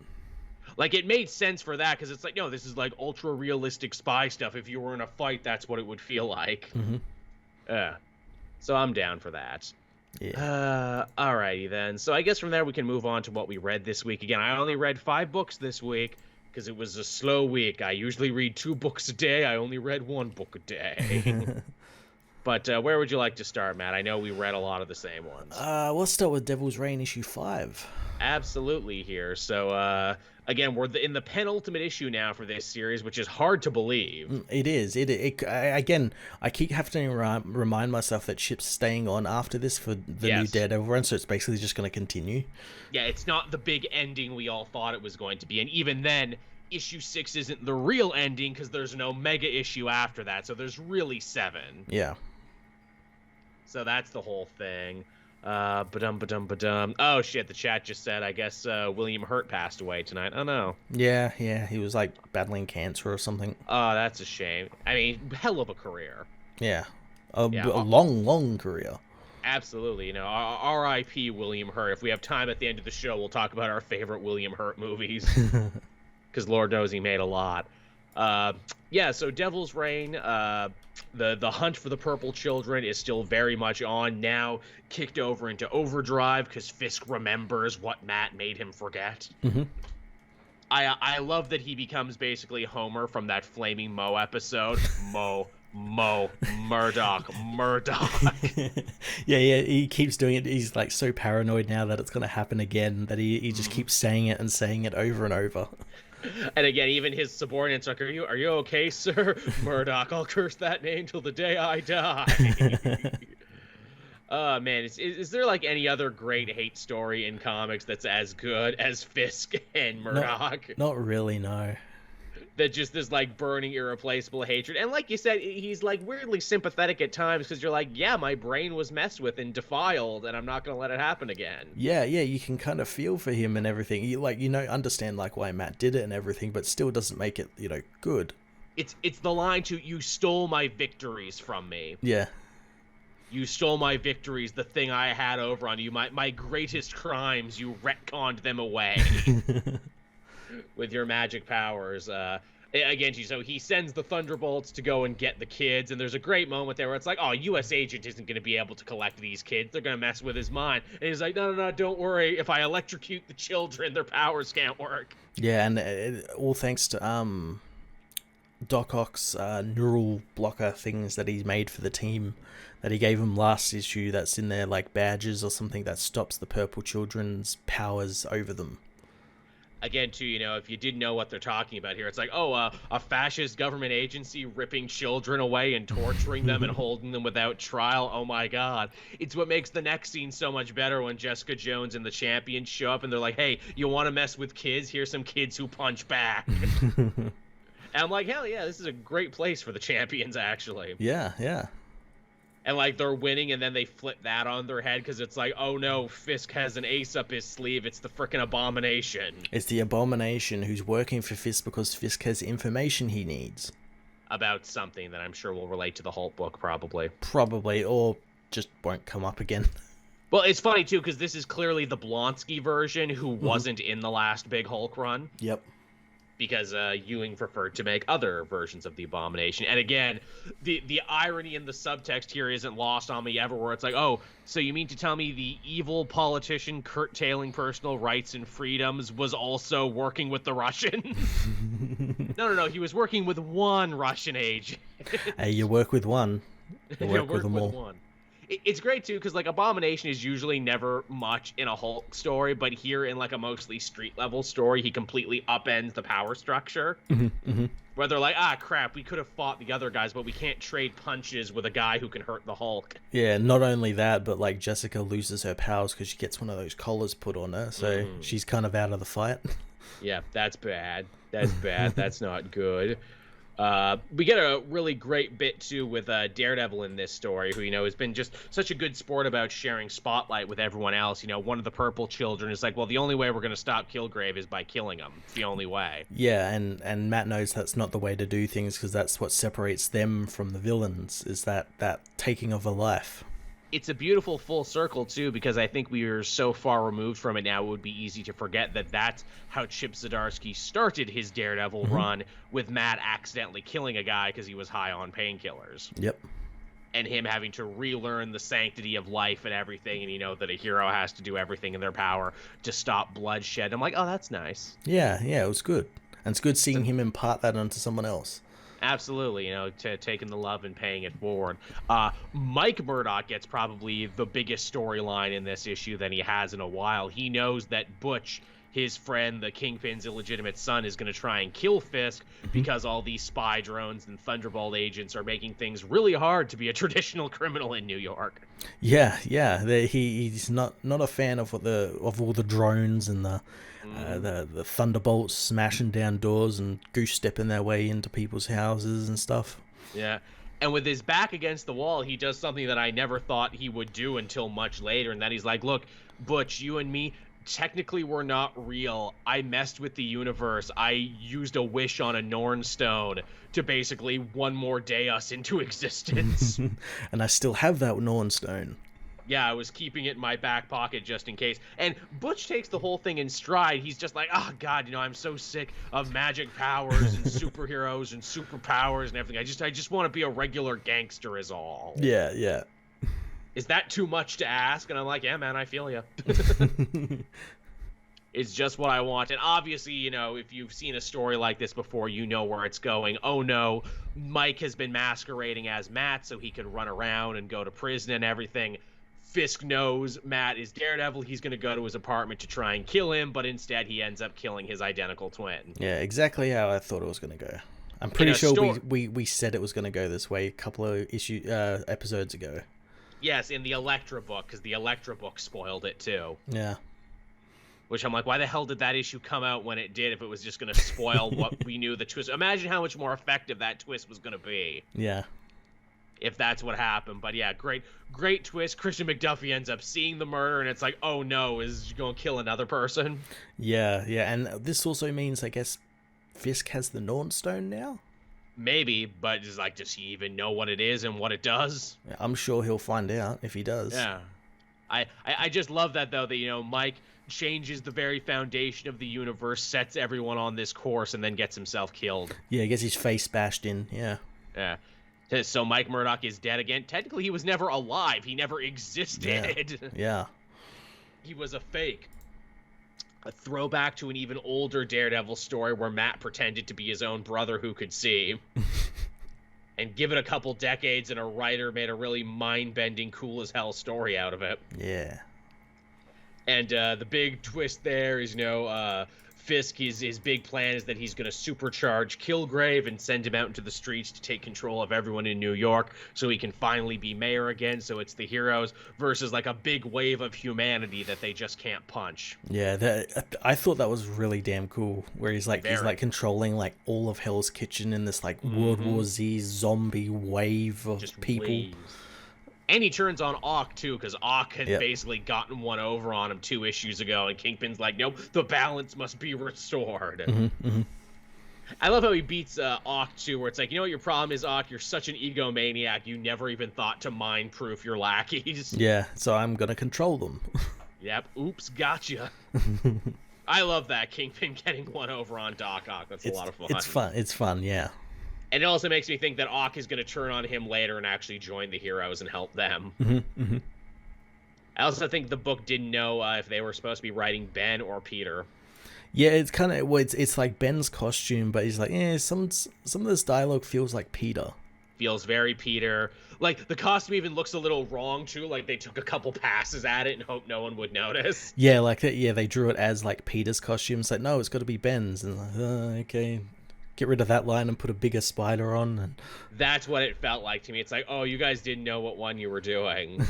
It made sense for that, because it's no, this is ultra realistic spy stuff. If you were in a fight, that's what it would feel like. So I'm down for that. Yeah. Alrighty then. So I guess from there we can move on to what we read this week. Again, I only read 5 books this week because it was a slow week. I usually read 2 books a day. I only read 1 book a day. But where would you like to start, Matt? I know we read a lot of the same ones. Let's start with Devil's Reign issue 5. Absolutely here. So, again, we're in the penultimate issue now for this series, which is hard to believe. It is. Again, I keep having to remind myself that ship's staying on after this for the new Daredevil run, so it's basically just going to continue. Yeah, it's not the big ending we all thought it was going to be, and even then, issue 6 isn't the real ending because there's no mega issue after that, so there's really 7. Yeah. So that's the whole thing. Ba-dum. Oh, shit, the chat just said, I guess William Hurt passed away tonight. Oh, no. Yeah, he was, battling cancer or something. Oh, that's a shame. I mean, hell of a career. Yeah. A long career. Absolutely. R.I.P. William Hurt. If we have time at the end of the show, we'll talk about our favorite William Hurt movies. Because Lord knows he made a lot. So Devil's Reign, the hunt for the Purple Children is still very much on, now kicked over into overdrive because Fisk remembers what Matt made him forget. I love that he becomes basically Homer from that Flaming Moe episode. Murdoch. Yeah, he keeps doing it. He's so paranoid now that it's going to happen again that he just keeps saying it and saying it over and over. And again, even his subordinates are like, are you okay, sir? Murdoch, I'll curse that name till the day I die. Man, is there any other great hate story in comics that's as good as Fisk and Murdoch? Not really, no. That just this burning irreplaceable hatred, and like you said, he's weirdly sympathetic at times because you're yeah, my brain was messed with and defiled, and I'm not gonna let it happen again. Yeah, you can kind of feel for him and everything. You understand why Matt did it and everything, but still doesn't make it good. It's the line to "you stole my victories from me." Yeah. You stole my victories, the thing I had over on you, my greatest crimes. You retconned them away. With your magic powers. Again, so he sends the Thunderbolts to go and get the kids, and there's a great moment there where it's a U.S. agent isn't going to be able to collect these kids. They're going to mess with his mind. And he's no, don't worry. If I electrocute the children, their powers can't work. Yeah, and all thanks to Doc Ock's neural blocker things that he's made for the team that he gave him last issue that's in their badges or something that stops the Purple Children's powers over them. Again, too, if you didn't know what they're talking about here, it's a fascist government agency ripping children away and torturing them and holding them without trial. Oh, my God. It's what makes the next scene so much better when Jessica Jones and the Champions show up and they're hey, you want to mess with kids? Here's some kids who punch back. And I'm hell yeah, this is a great place for the Champions, actually. Yeah. And they're winning, and then they flip that on their head because it's oh no, Fisk has an ace up his sleeve. It's the frickin' Abomination. It's the Abomination who's working for Fisk because Fisk has information he needs. About something that I'm sure will relate to the Hulk book, probably. Probably, or just won't come up again. Well, it's funny, too, because this is clearly the Blonsky version who wasn't in the last big Hulk run. Yep. because Ewing preferred to make other versions of the Abomination. And again, the irony in the subtext here isn't lost on me ever, where it's like, oh, so you mean to tell me the evil politician curtailing personal rights and freedoms was also working with the Russians? No, he was working with one Russian agent. Hey, you work with one, you work with them all. One. It's great too, because like Abomination is usually never much in a Hulk story, but here in like a mostly street level story, he completely upends the power structure. Where they're like, crap, we could have fought the other guys, but we can't trade punches with a guy who can hurt the Hulk. Yeah, not only that, but like Jessica loses her powers because she gets one of those collars put on her, so she's kind of out of the fight. Yeah, that's bad. That's bad. That's not good. We get a really great bit too with Daredevil in this story, who, you know, has been just such a good sport about sharing spotlight with everyone else. You know, one of the purple children is like, well, the only way we're going to stop Kilgrave is by killing him. It's the only way. Yeah, and Matt knows that's not the way to do things, because that's what separates them from the villains, is that taking of a life. It's a beautiful full circle, too, because I think we are so far removed from it now, it would be easy to forget that that's how Chip Zdarsky started his Daredevil run, with Matt accidentally killing a guy because he was high on painkillers. Yep. And him having to relearn the sanctity of life and everything, and, you know, that a hero has to do everything in their power to stop bloodshed. I'm like, oh, that's nice. Yeah, it was good. And it's good seeing him impart that onto someone else. Absolutely, you know, taking the love and paying it forward. Mike Murdock gets probably the biggest storyline in this issue than he has in a while. He knows that Butch, his friend, the Kingpin's illegitimate son, is going to try and kill Fisk because all these spy drones and Thunderbolt agents are making things really hard to be a traditional criminal in New York. Yeah. He's not a fan of all the drones and the Thunderbolts smashing down doors and goose stepping their way into people's houses and stuff. Yeah. And with his back against the wall, he does something that I never thought he would do until much later, and that he's like, look, Butch, you and me, technically we're not real. I messed with the universe. I used a wish on a Norn stone to basically one more day us into existence. And I still have that Norn stone. Yeah, I was keeping it in my back pocket just in case. And Butch takes the whole thing in stride. He's just like, oh, God, you know, I'm so sick of magic powers and superheroes and superpowers and everything. I just want to be a regular gangster is all. Yeah. Is that too much to ask? And I'm like, yeah, man, I feel you. It's just what I want. And obviously, you know, if you've seen a story like this before, you know where it's going. Oh, no, Mike has been masquerading as Matt so he can run around and go to prison and everything. Fisk knows Matt is Daredevil. He's going to go to his apartment to try and kill him, but instead he ends up killing his identical twin. Yeah, exactly how I thought it was going to go. I'm pretty sure we said it was going to go this way a couple of episodes ago. Yes, in the Elektra book, because the Elektra book spoiled it too. Yeah. Which I'm like, why the hell did that issue come out when it did if it was just going to spoil what we knew the twist? Imagine how much more effective that twist was going to be. Yeah. If that's what happened. But yeah, great twist. Christian McDuffie ends up seeing the murder, and it's like, oh no, is he going to kill another person? Yeah, and this also means, I guess, Fisk has the Norn Stone now? Maybe, but it's like, does he even know what it is and what it does? I'm sure he'll find out if he does. Yeah. I just love that, though, that, you know, Mike changes the very foundation of the universe, sets everyone on this course, and then gets himself killed. Yeah, gets his face bashed in, yeah. Yeah. So Mike Murdock is dead again. Technically, he was never alive. He never existed. Yeah. He was a fake. A throwback to an even older Daredevil story where Matt pretended to be his own brother who could see. And give it a couple decades, and a writer made a really mind-bending, cool-as-hell story out of it. Yeah. And the big twist there is, you know, Fisk, his big plan is that he's going to supercharge Kilgrave and send him out into the streets to take control of everyone in New York so he can finally be mayor again. So it's the heroes versus like a big wave of humanity that they just can't punch. Yeah, I thought that was really damn cool, where he's like controlling like all of Hell's Kitchen in this like World War Z zombie wave of just people. Waves. And he turns on Ock, too, because Ock had basically gotten one over on him 2 issues ago, and Kingpin's like, nope, the balance must be restored. I love how he beats Ock, too, where it's like, you know what your problem is, Ock? You're such an egomaniac, you never even thought to mind-proof your lackeys. Yeah, so I'm going to control them. Yep, oops, gotcha. I love that Kingpin getting one over on Doc Ock. That's a lot of fun. It's fun. It's fun, yeah. And it also makes me think that Ock is going to turn on him later and actually join the heroes and help them. I also think the book didn't know if they were supposed to be writing Ben or Peter. Yeah, it's kind of it's like Ben's costume, but he's like, some of this dialogue feels like Peter. Feels very Peter. Like the costume even looks a little wrong too. Like they took a couple passes at it and hoped no one would notice. Yeah, like that. Yeah, they drew it as like Peter's costume. It's like, no, it's got to be Ben's. And like, okay, get rid of that line and put a bigger spider on. And that's what it felt like to me. It's like, oh, you guys didn't know what one you were doing.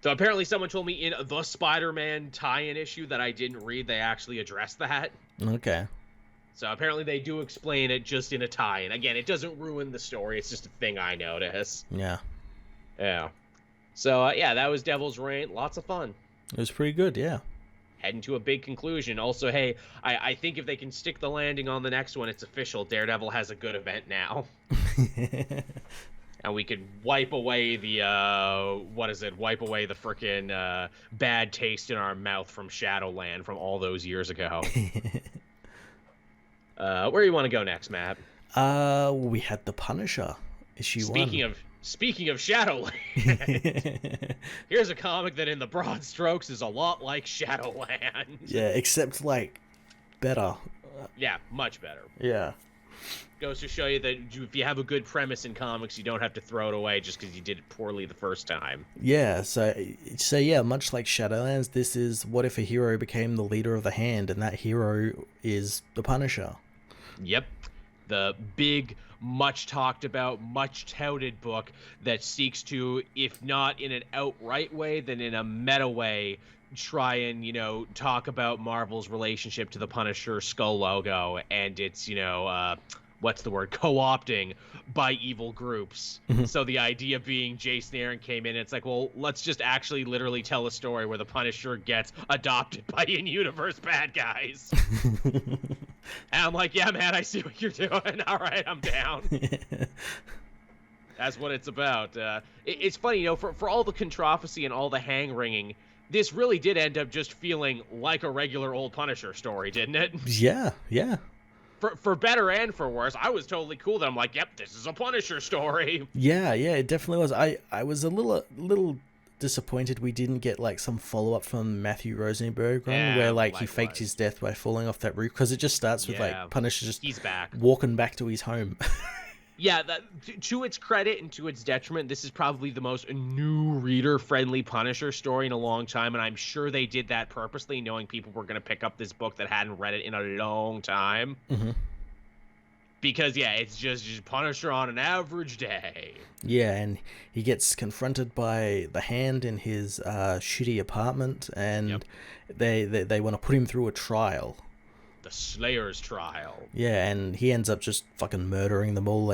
So apparently someone told me in the Spider-Man tie-in issue that I didn't read, they actually addressed that. Okay. So apparently they do explain it just in a tie-in. Again, it doesn't ruin the story. It's just a thing I notice. Yeah. Yeah. So, yeah, that was Devil's Reign. Lots of fun. It was pretty good, yeah. Heading to a big conclusion. Also, hey, I think if they can stick the landing on the next one, it's official. Daredevil has a good event now. And we could wipe away the, wipe away the frickin' bad taste in our mouth from Shadowland from all those years ago. Where do you want to go next, Matt? We had The Punisher, issue 1. Speaking of Shadowland, here's a comic that in the broad strokes is a lot like Shadowland. Yeah, except, like, better. Yeah, much better. Yeah. Goes to show you that if you have a good premise in comics, you don't have to throw it away just because you did it poorly the first time. Yeah, so yeah, much like Shadowlands, this is what if a hero became the leader of the Hand, and that hero is the Punisher. Yep. The big, much talked about, much touted book that seeks to, if not in an outright way, then in a meta way, try and, talk about Marvel's relationship to the Punisher Skull logo and its, co-opting by evil groups. So the idea being Jason Aaron came in and it's like, well, let's just actually literally tell a story where the Punisher gets adopted by in-universe bad guys. And I'm like, yeah, man, I see what you're doing. All right, I'm down. That's what it's about. It's funny, for all the controversy and all the hang-wringing, this really did end up just feeling like a regular old Punisher story, didn't it? Yeah. For better and for worse, I was totally cool that I'm like, yep, this is a Punisher story. Yeah, it definitely was. I was a little disappointed we didn't get like some follow-up from Matthew Rosenberg where like he faked his death by falling off that roof, because it just starts with like Punisher just he's back walking back to his home. Yeah, to its credit and to its detriment, this is probably the most new reader-friendly Punisher story in a long time, and I'm sure they did that purposely, knowing people were going to pick up this book that hadn't read it in a long time. Because, yeah, it's just Punisher on an average day. Yeah, and he gets confronted by the Hand in his shitty apartment, and they want to put him through a trial. The Slayer's trial. Yeah, and he ends up just fucking murdering them all.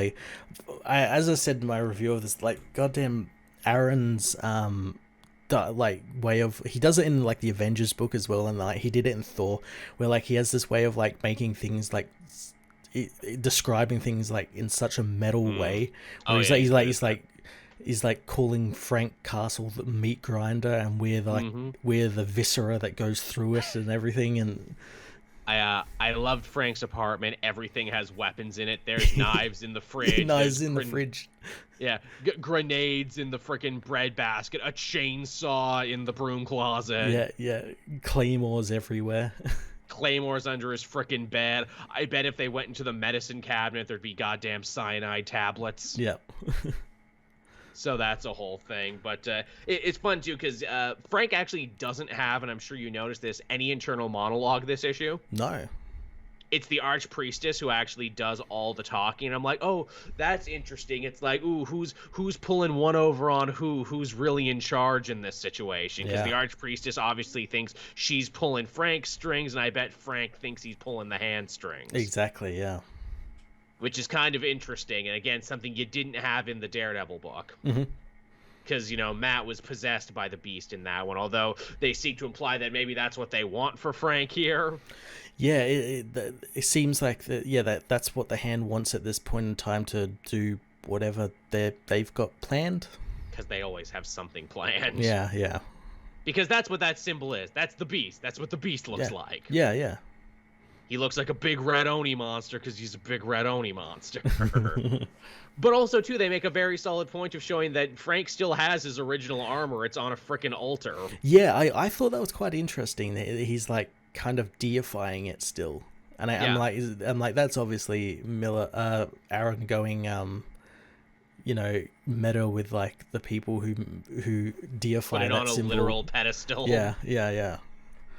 As I said in my review of this, like, goddamn Aaron's way of, he does it in like the Avengers book as well, and like he did it in Thor, where like he has this way of like making things like describing things like in such a metal way. Where he's like calling Frank Castle the meat grinder, and we're the viscera that goes through it and everything. And I loved Frank's apartment. Everything has weapons in it. There's knives in the fridge. The fridge. Yeah, grenades in the frickin' bread basket. A chainsaw in the broom closet. Yeah. Claymores everywhere. Claymores under his frickin' bed. I bet if they went into the medicine cabinet, there'd be goddamn cyanide tablets. Yeah. So that's a whole thing. But it's fun, too, because Frank actually doesn't have, and I'm sure you noticed this, any internal monologue this issue. No. It's the Archpriestess who actually does all the talking. And I'm like, oh, that's interesting. It's like, ooh, who's pulling one over on who's really in charge in this situation? Because the Archpriestess obviously thinks she's pulling Frank's strings, and I bet Frank thinks he's pulling the hand strings. Exactly, yeah. Which is kind of interesting, and again, something you didn't have in the Daredevil book. Because, Matt was possessed by the Beast in that one, although they seek to imply that maybe that's what they want for Frank here. Yeah, it seems like that's what the Hand wants at this point in time, to do whatever they've got planned. Because they always have something planned. Yeah. Because that's what that symbol is. That's the beast. That's what the beast looks like. Yeah, yeah. He looks like a big red Oni monster because he's a big red Oni monster. But also, too, they make a very solid point of showing that Frank still has his original armor. It's on a frickin' altar. Yeah, I thought that was quite interesting. That he's like kind of deifying it still, and I'm like, that's obviously Aaron going, meta with like the people who deify Put it that on a symbol. literal pedestal. Yeah.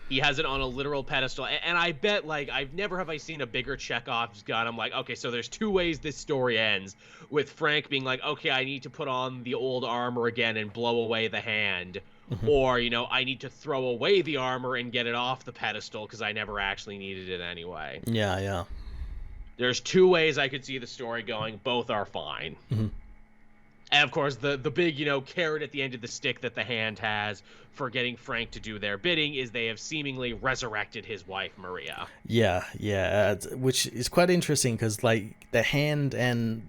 He has it on a literal pedestal, and I bet, like, I've never have I seen a bigger Chekhov's gun. I'm like, okay, so there's two ways this story ends, with Frank being like, okay, I need to put on the old armor again and blow away the hand, or, I need to throw away the armor and get it off the pedestal because I never actually needed it anyway. Yeah. There's two ways I could see the story going. Both are fine. And, of course, the big, carrot at the end of the stick that the hand has for getting Frank to do their bidding is they have seemingly resurrected his wife, Maria. Yeah, which is quite interesting because, like, the hand and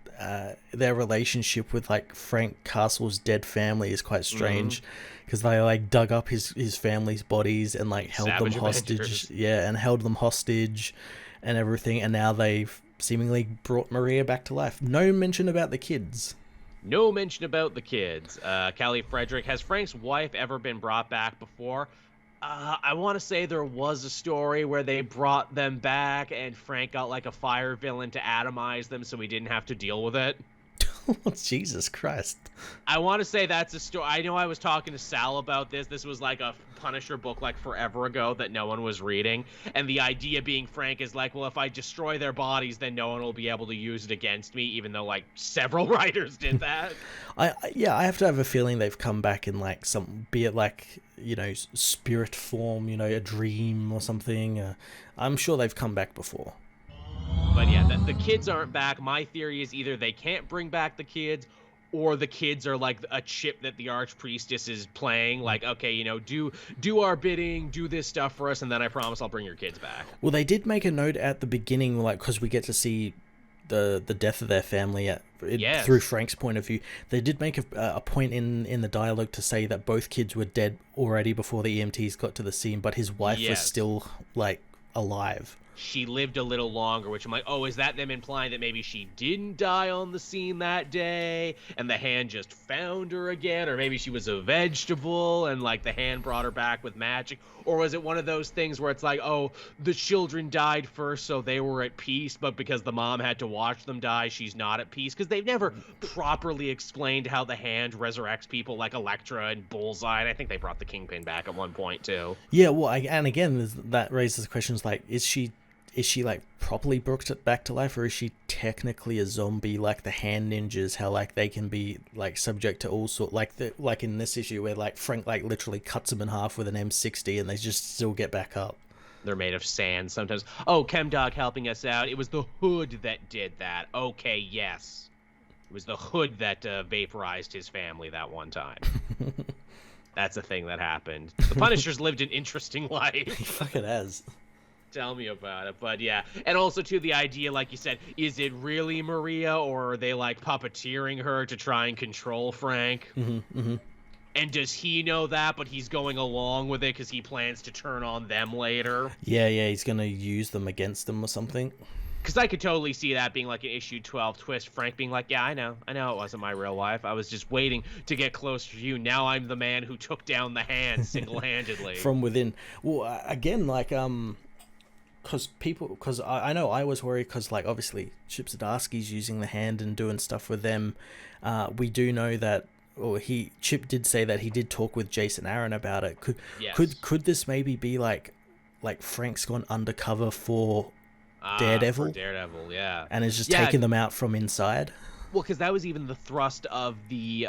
their relationship with, like, Frank Castle's dead family is quite strange because they, like, dug up his family's bodies and, like, held them hostage. Avengers. Yeah, and held them hostage and everything, and now they've seemingly brought Maria back to life. No mention about the kids. No mention about the kids. Callie Frederick, has Frank's wife ever been brought back before? I want to say there was a story where they brought them back and Frank got like a fire villain to atomize them so he didn't have to deal with it. Jesus Christ. I want to say that's a story. I know I was talking to Sal about this. This was like a Punisher book like forever ago that no one was reading. And the idea being Frank is like, well, if I destroy their bodies, then no one will be able to use it against me, even though like several writers did that. I have to have a feeling they've come back in like some, be it like, spirit form, a dream or something. I'm sure they've come back before. But yeah, the kids aren't back. My theory is either they can't bring back the kids, or the kids are like a chip that the Archpriestess is playing. Like, okay, do our bidding, do this stuff for us, and then I promise I'll bring your kids back. Well, they did make a note at the beginning, like, because we get to see the death of their family through Frank's point of view. They did make a point in the dialogue to say that both kids were dead already before the EMTs got to the scene, but his wife was still, like, alive. She lived a little longer, which I'm like, oh, is that them implying that maybe she didn't die on the scene that day and the hand just found her again? Or maybe she was a vegetable and like the hand brought her back with magic? Or was it one of those things where it's like, oh, the children died first so they were at peace, but because the mom had to watch them die, she's not at peace? Because they've never properly explained how the hand resurrects people like Elektra and Bullseye. And I think they brought the Kingpin back at one point too. Yeah, well, and again, that raises questions like, is she like properly brought back to life, or is she technically a zombie like the hand ninjas, how like they can be like subject to all sort, like in this issue where like Frank like literally cuts them in half with an M60 and they just still get back up. They're made of sand sometimes. Oh, ChemDog helping us out. It was the Hood that did that. Okay, yes. It was the Hood that vaporized his family that one time. That's a thing that happened. The Punisher's lived an interesting life. He fucking has. Tell me about it. But yeah, and also too the idea, like you said, is it really Maria, or are they like puppeteering her to try and control Frank? And does he know that, but he's going along with it because he plans to turn on them later? Yeah, he's gonna use them against them or something. Because I could totally see that being like an issue 12 twist. Frank being like, yeah, I know it wasn't my real wife. I was just waiting to get closer to you. Now I'm the man who took down the hand single-handedly. From within. Well, again, like, because I know I was worried because, like, obviously Chip Zdarsky's using the hand and doing stuff with them. We do know that, Chip did say that he did talk with Jason Aaron about it. Could this maybe be like Frank's gone undercover for Daredevil? For Daredevil, yeah. And is just taking them out from inside? Well, because that was even the thrust of the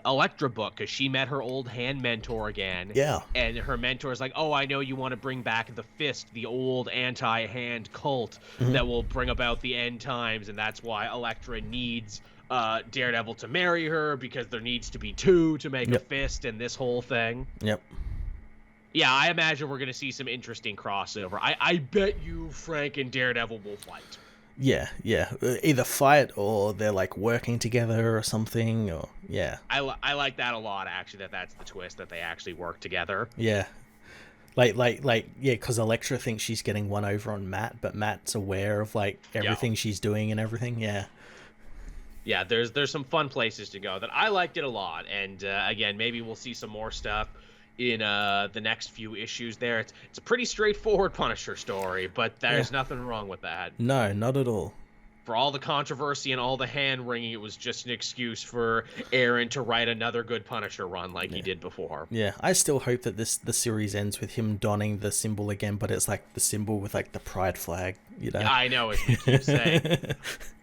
Elektra book, because she met her old hand mentor again. Yeah. And her mentor's like, oh, I know you want to bring back the Fist, the old anti-hand cult that will bring about the end times, and that's why Elektra needs Daredevil to marry her, because there needs to be two to make a Fist and this whole thing. Yep. Yeah, I imagine we're going to see some interesting crossover. I bet you Frank and Daredevil will fight. Yeah, yeah. Either fight or they're like working together or something. Or yeah, I like that a lot, actually. That's the twist, that they actually work together. yeah. Yeah, because Elektra thinks she's getting one over on Matt, but Matt's aware of like Yeah. everything she's doing and everything. Yeah, Yeah, there's some fun places to go that I liked it a lot, and again, maybe we'll see some more stuff in the next few issues. There, it's a pretty straightforward Punisher story, but there's nothing wrong with that. no, not at all. For all the controversy and all the hand wringing, it was just an excuse for Aaron to write another good Punisher run like he did before. Yeah, I still hope that the series ends with him donning the symbol again, but it's like the symbol with like the pride flag, you know. Yeah, I know, as we keep saying.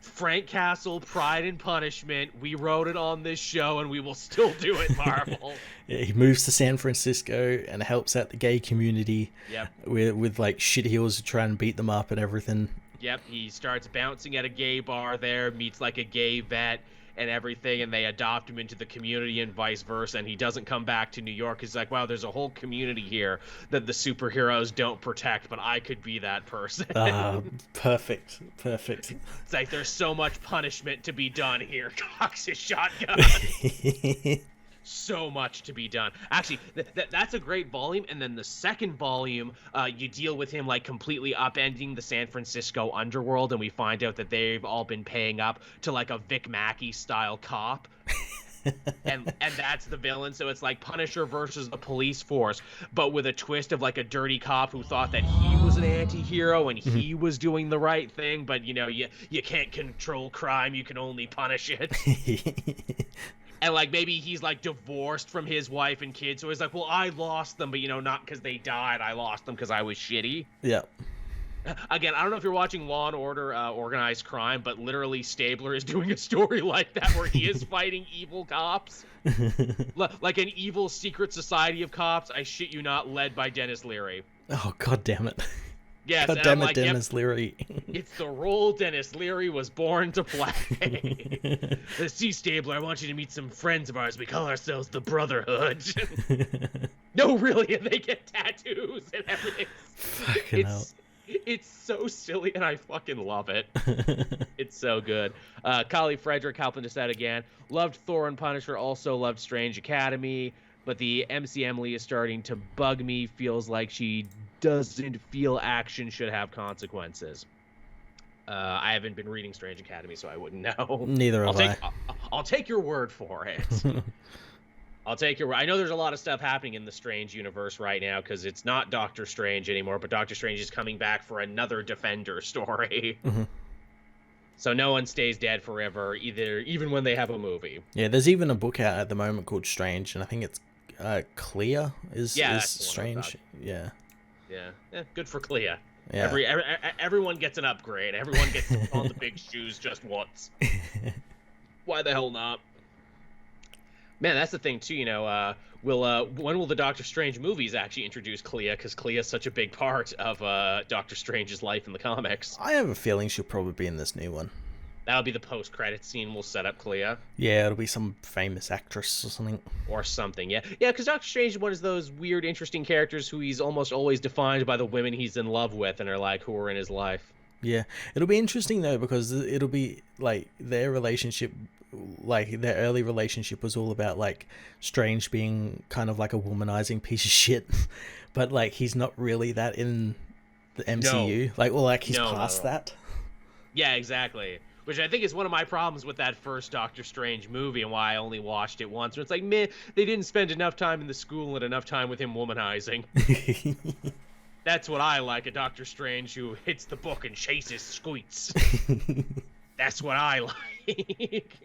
Frank Castle, Pride and Punishment. We wrote it on this show, and we will still do it, Marvel. Yeah, he moves to San Francisco and helps out the gay community. Yep. With like shit heels to try and beat them up and everything. Yep, he starts bouncing at a gay bar there, meets like a gay vet and everything, and they adopt him into the community and vice versa, and he doesn't come back to New York. He's like, wow, there's a whole community here that the superheroes don't protect, but I could be that person. Perfect. It's like, there's so much punishment to be done here. Cocks his shotgun. So much to be done. Actually, that's a great volume. And then the second volume, you deal with him like completely upending the San Francisco underworld, and we find out that they've all been paying up to like a Vic Mackey style cop. and that's the villain. So it's like Punisher versus the police force, but with a twist of like a dirty cop who thought that he was an anti-hero and he was doing the right thing. But you know, you can't control crime, you can only punish it. And, like, maybe he's, like, divorced from his wife and kids, so he's like, well, I lost them, but, you know, not because they died. I lost them because I was shitty. Yeah. Again, I don't know if you're watching Law & Order Organized Crime, but literally Stabler is doing a story like that where he is fighting evil cops. Like an evil secret society of cops, I shit you not, led by Dennis Leary. Oh, god damn it. Yes, God damn it, Dennis Leary. It's the role Dennis Leary was born to play. See, Stabler, I want you to meet some friends of ours. We call ourselves the Brotherhood. No, really, and they get tattoos and everything. Fucking hell. It's so silly, and I fucking love it. It's so good. Kali Frederick helping us out again. Loved Thor and Punisher, also loved Strange Academy, but the MC Emily is starting to bug me. Feels like she doesn't feel action should have consequences. I haven't been reading Strange Academy, so I wouldn't know. Neither have I. I'll take your word for it. I'll take your word. I know there's a lot of stuff happening in the Strange universe right now because it's not Doctor Strange anymore, but Doctor Strange is coming back for another Defender story. Mm-hmm. So no one stays dead forever, even when they have a movie. Yeah, there's even a book out at the moment called Strange, and I think it's Clea is Strange. Yeah. Yeah, good for Clea. Yeah. Everyone gets an upgrade. Everyone gets on the big shoes just once. Why the hell not? Man, that's the thing too. You know, when will the Doctor Strange movies actually introduce Clea? Because Clea is such a big part of Doctor Strange's life in the comics. I have a feeling she'll probably be in this new one. That'll be the post-credit scene. We'll set up Clea. Yeah, it'll be some famous actress or something. Or something, yeah. Yeah, because Doctor Strange is one of those weird, interesting characters who he's almost always defined by the women he's in love with and are like, who are in his life. Yeah, it'll be interesting though, because it'll be like their relationship, like their early relationship was all about like Strange being kind of like a womanizing piece of shit, but like he's not really that in the MCU. No. Like, well, like he's past that. Yeah, exactly. Which I think is one of my problems with that first Doctor Strange movie and why I only watched it once. It's like, meh, they didn't spend enough time in the school and enough time with him womanizing. That's what I like, a Doctor Strange who hits the book and chases squeaks. That's what I like.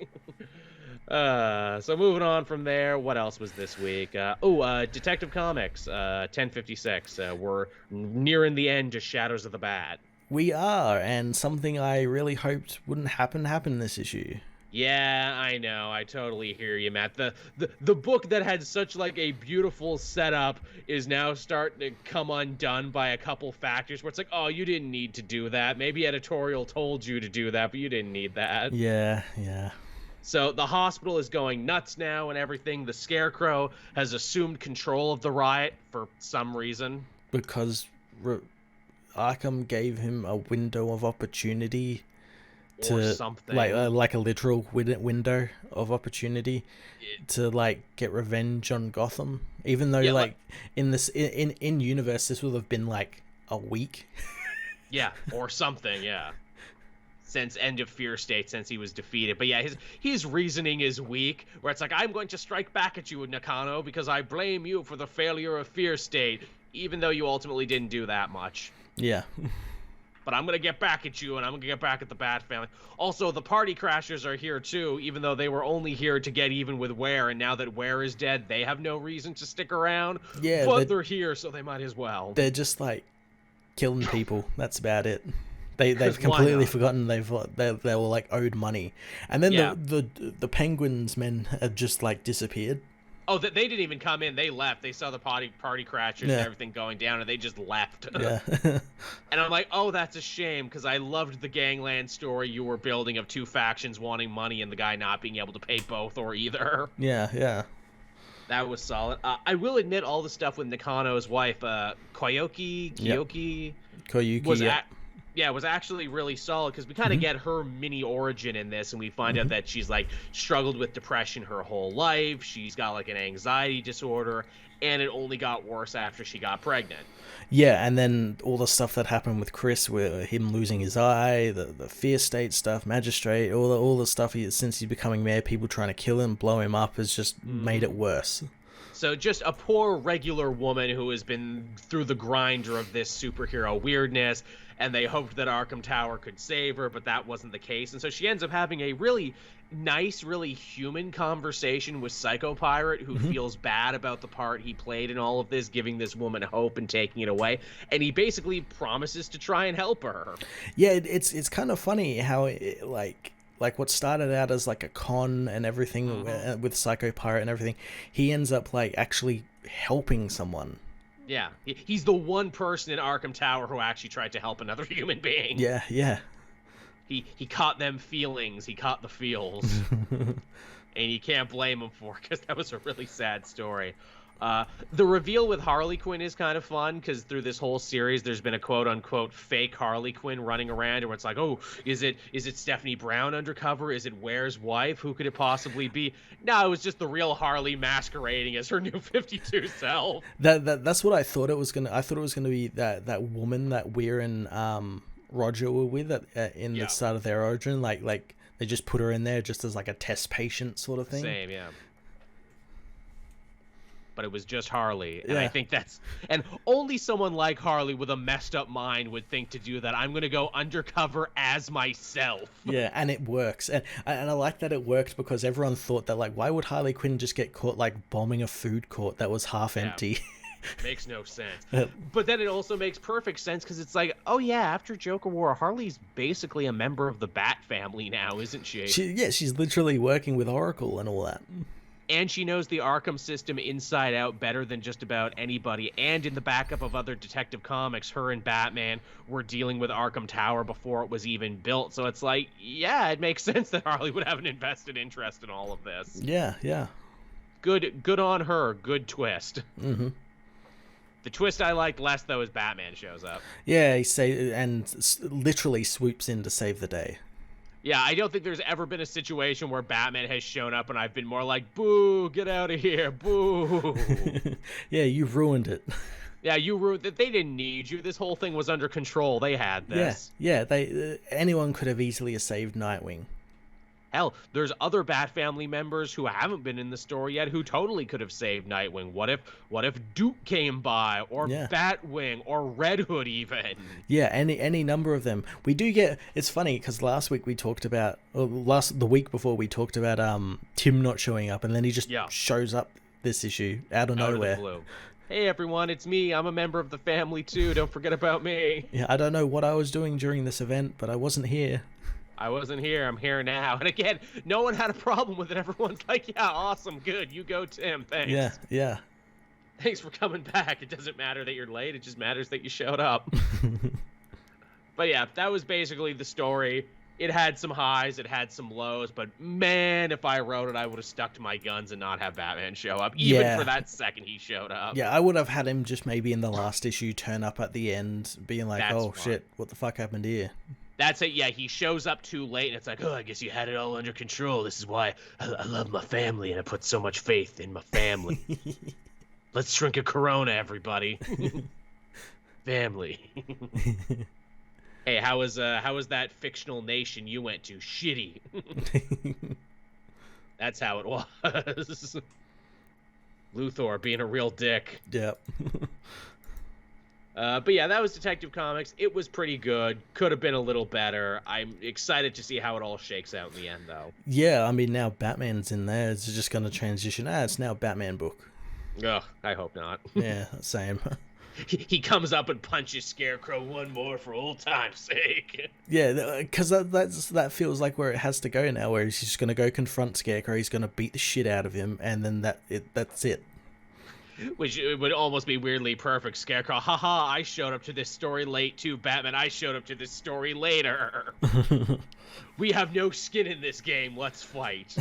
So moving on from there, what else was this week? Detective Comics, 1056. We're nearing the end to Shadows of the Bat. We are, and something I really hoped wouldn't happen this issue. Yeah, I know. I totally hear you, Matt. The book that had such like a beautiful setup is now starting to come undone by a couple factors where it's like, oh, you didn't need to do that. Maybe editorial told you to do that, but you didn't need that. Yeah. So the hospital is going nuts now and everything. The Scarecrow has assumed control of the riot for some reason. Because Arkham gave him a window of opportunity or something. like a literal window of opportunity to like get revenge on Gotham, even though like in this in universe this would have been like a week. Yeah, or something. Yeah, since End of Fear State, since he was defeated. But yeah, his reasoning is weak, where it's like, I'm going to strike back at you, Nakano, because I blame you for the failure of Fear State, even though you ultimately didn't do that much. Yeah. But I'm going to get back at you, and I'm going to get back at the Bat family. Also, the Party Crashers are here, too, even though they were only here to get even with Ware, and now that Ware is dead, they have no reason to stick around. Yeah, but they're here, so they might as well. They're just, like, killing people. That's about it. They've completely forgotten they were like owed money, and then the Penguins men have just like disappeared. Oh, they didn't even come in. They left. They saw the party crashers and everything going down, and they just left. Yeah. And I'm like, oh, that's a shame, because I loved the gangland story you were building of two factions wanting money and the guy not being able to pay both or either. Yeah. That was solid. I will admit, all the stuff with Nakano's wife, Koyuki, was actually really solid, because we kind of get her mini origin in this, and we find out that she's like struggled with depression her whole life. She's got like an anxiety disorder, and it only got worse after she got pregnant. Yeah, and then all the stuff that happened with Chris, with him losing his eye, the Fear State stuff, Magistrate, all the stuff since he's becoming mayor, people trying to kill him, blow him up, has just made it worse. So just a poor regular woman who has been through the grinder of this superhero weirdness, and they hoped that Arkham Tower could save her, but that wasn't the case. And so she ends up having a really nice, really human conversation with Psycho Pirate, who feels bad about the part he played in all of this, giving this woman hope and taking it away. And he basically promises to try and help her. Yeah, it's kind of funny how like what started out as like a con and everything with Psycho Pirate and everything, he ends up like actually helping someone. Yeah, he's the one person in Arkham Tower who actually tried to help another human being. Yeah. He caught them feelings. He caught the feels. And you can't blame him for it, because that was a really sad story. The reveal with Harley Quinn is kind of fun, because through this whole series there's been a quote-unquote fake Harley Quinn running around, where it's like, oh, is it Stephanie Brown undercover? Is it Ware's wife? Who could it possibly be? No, it was just the real Harley masquerading as her new 52 self. That's what I thought it was gonna. I thought it was gonna be that woman that Ware and Roger were with in the start of their origin. Like they just put her in there just as like a test patient sort of thing. Same, yeah. But it was just Harley, and I think and only someone like Harley with a messed up mind would think to do that. I'm going to go undercover as myself. Yeah, and it works. And I like that it worked, because everyone thought that, like, why would Harley Quinn just get caught, like, bombing a food court that was half empty? Makes no sense. But then it also makes perfect sense, because it's like, oh yeah, after Joker War, Harley's basically a member of the Bat family now, isn't she? She's literally working with Oracle and all that. And she knows the Arkham system inside out better than just about anybody. And in the backup of other Detective Comics, her and Batman were dealing with Arkham Tower before it was even built. So it's like, yeah, it makes sense that Harley would have an invested interest in all of this. Yeah. Good on her. Good twist. Mm-hmm. The twist I liked less, though, is Batman shows up. Yeah, literally swoops in to save the day. Yeah, I don't think there's ever been a situation where Batman has shown up and I've been more like, boo, get out of here, boo. Yeah, you've ruined it. Yeah, you ruined it. They didn't need you. This whole thing was under control. They had this. Yeah, anyone could have easily saved Nightwing. Hell, there's other Bat family members who haven't been in the story yet who totally could have saved Nightwing. What if Duke came by, or Batwing, or Red Hood even? Yeah, any number of them. We do get. It's funny, because last week we talked about, the week before we talked about Tim not showing up, and then he just shows up this issue out of nowhere. Of the blue. Hey everyone, it's me. I'm a member of the family too. Don't forget about me. Yeah, I don't know what I was doing during this event, but I wasn't here. I wasn't here. I'm here now. And again, no one had a problem with it. Everyone's like, yeah, awesome, good. You go, Tim. Thanks. Yeah. Thanks for coming back. It doesn't matter that you're late. It just matters that you showed up. But yeah, that was basically the story. It had some highs. It had some lows. But man, if I wrote it, I would have stuck to my guns and not have Batman show up. Even for that second he showed up. Yeah, I would have had him just maybe in the last issue turn up at the end being like, shit, what the fuck happened here? That's it. Yeah, he shows up too late, and it's like, oh, I guess you had it all under control. This is why I love my family, and I put so much faith in my family. Let's drink a Corona, everybody. Family. Hey, how was that fictional nation you went to? Shitty. That's how it was. Luthor being a real dick. Yep. But yeah, that was Detective Comics. It was pretty good. Could have been a little better. I'm excited to see how it all shakes out in the end, though. Yeah, I mean, now Batman's in there. It's just going to transition. It's now a Batman book. Ugh, I hope not. Yeah, same. He comes up and punches Scarecrow one more for old time's sake. Yeah, because that feels like where it has to go now, where he's just going to go confront Scarecrow, he's going to beat the shit out of him, and then that's it. Which would almost be weirdly perfect. Scarecrow, haha, I showed up to this story late too. Batman, I showed up to this story later. We have no skin in this game. Let's fight.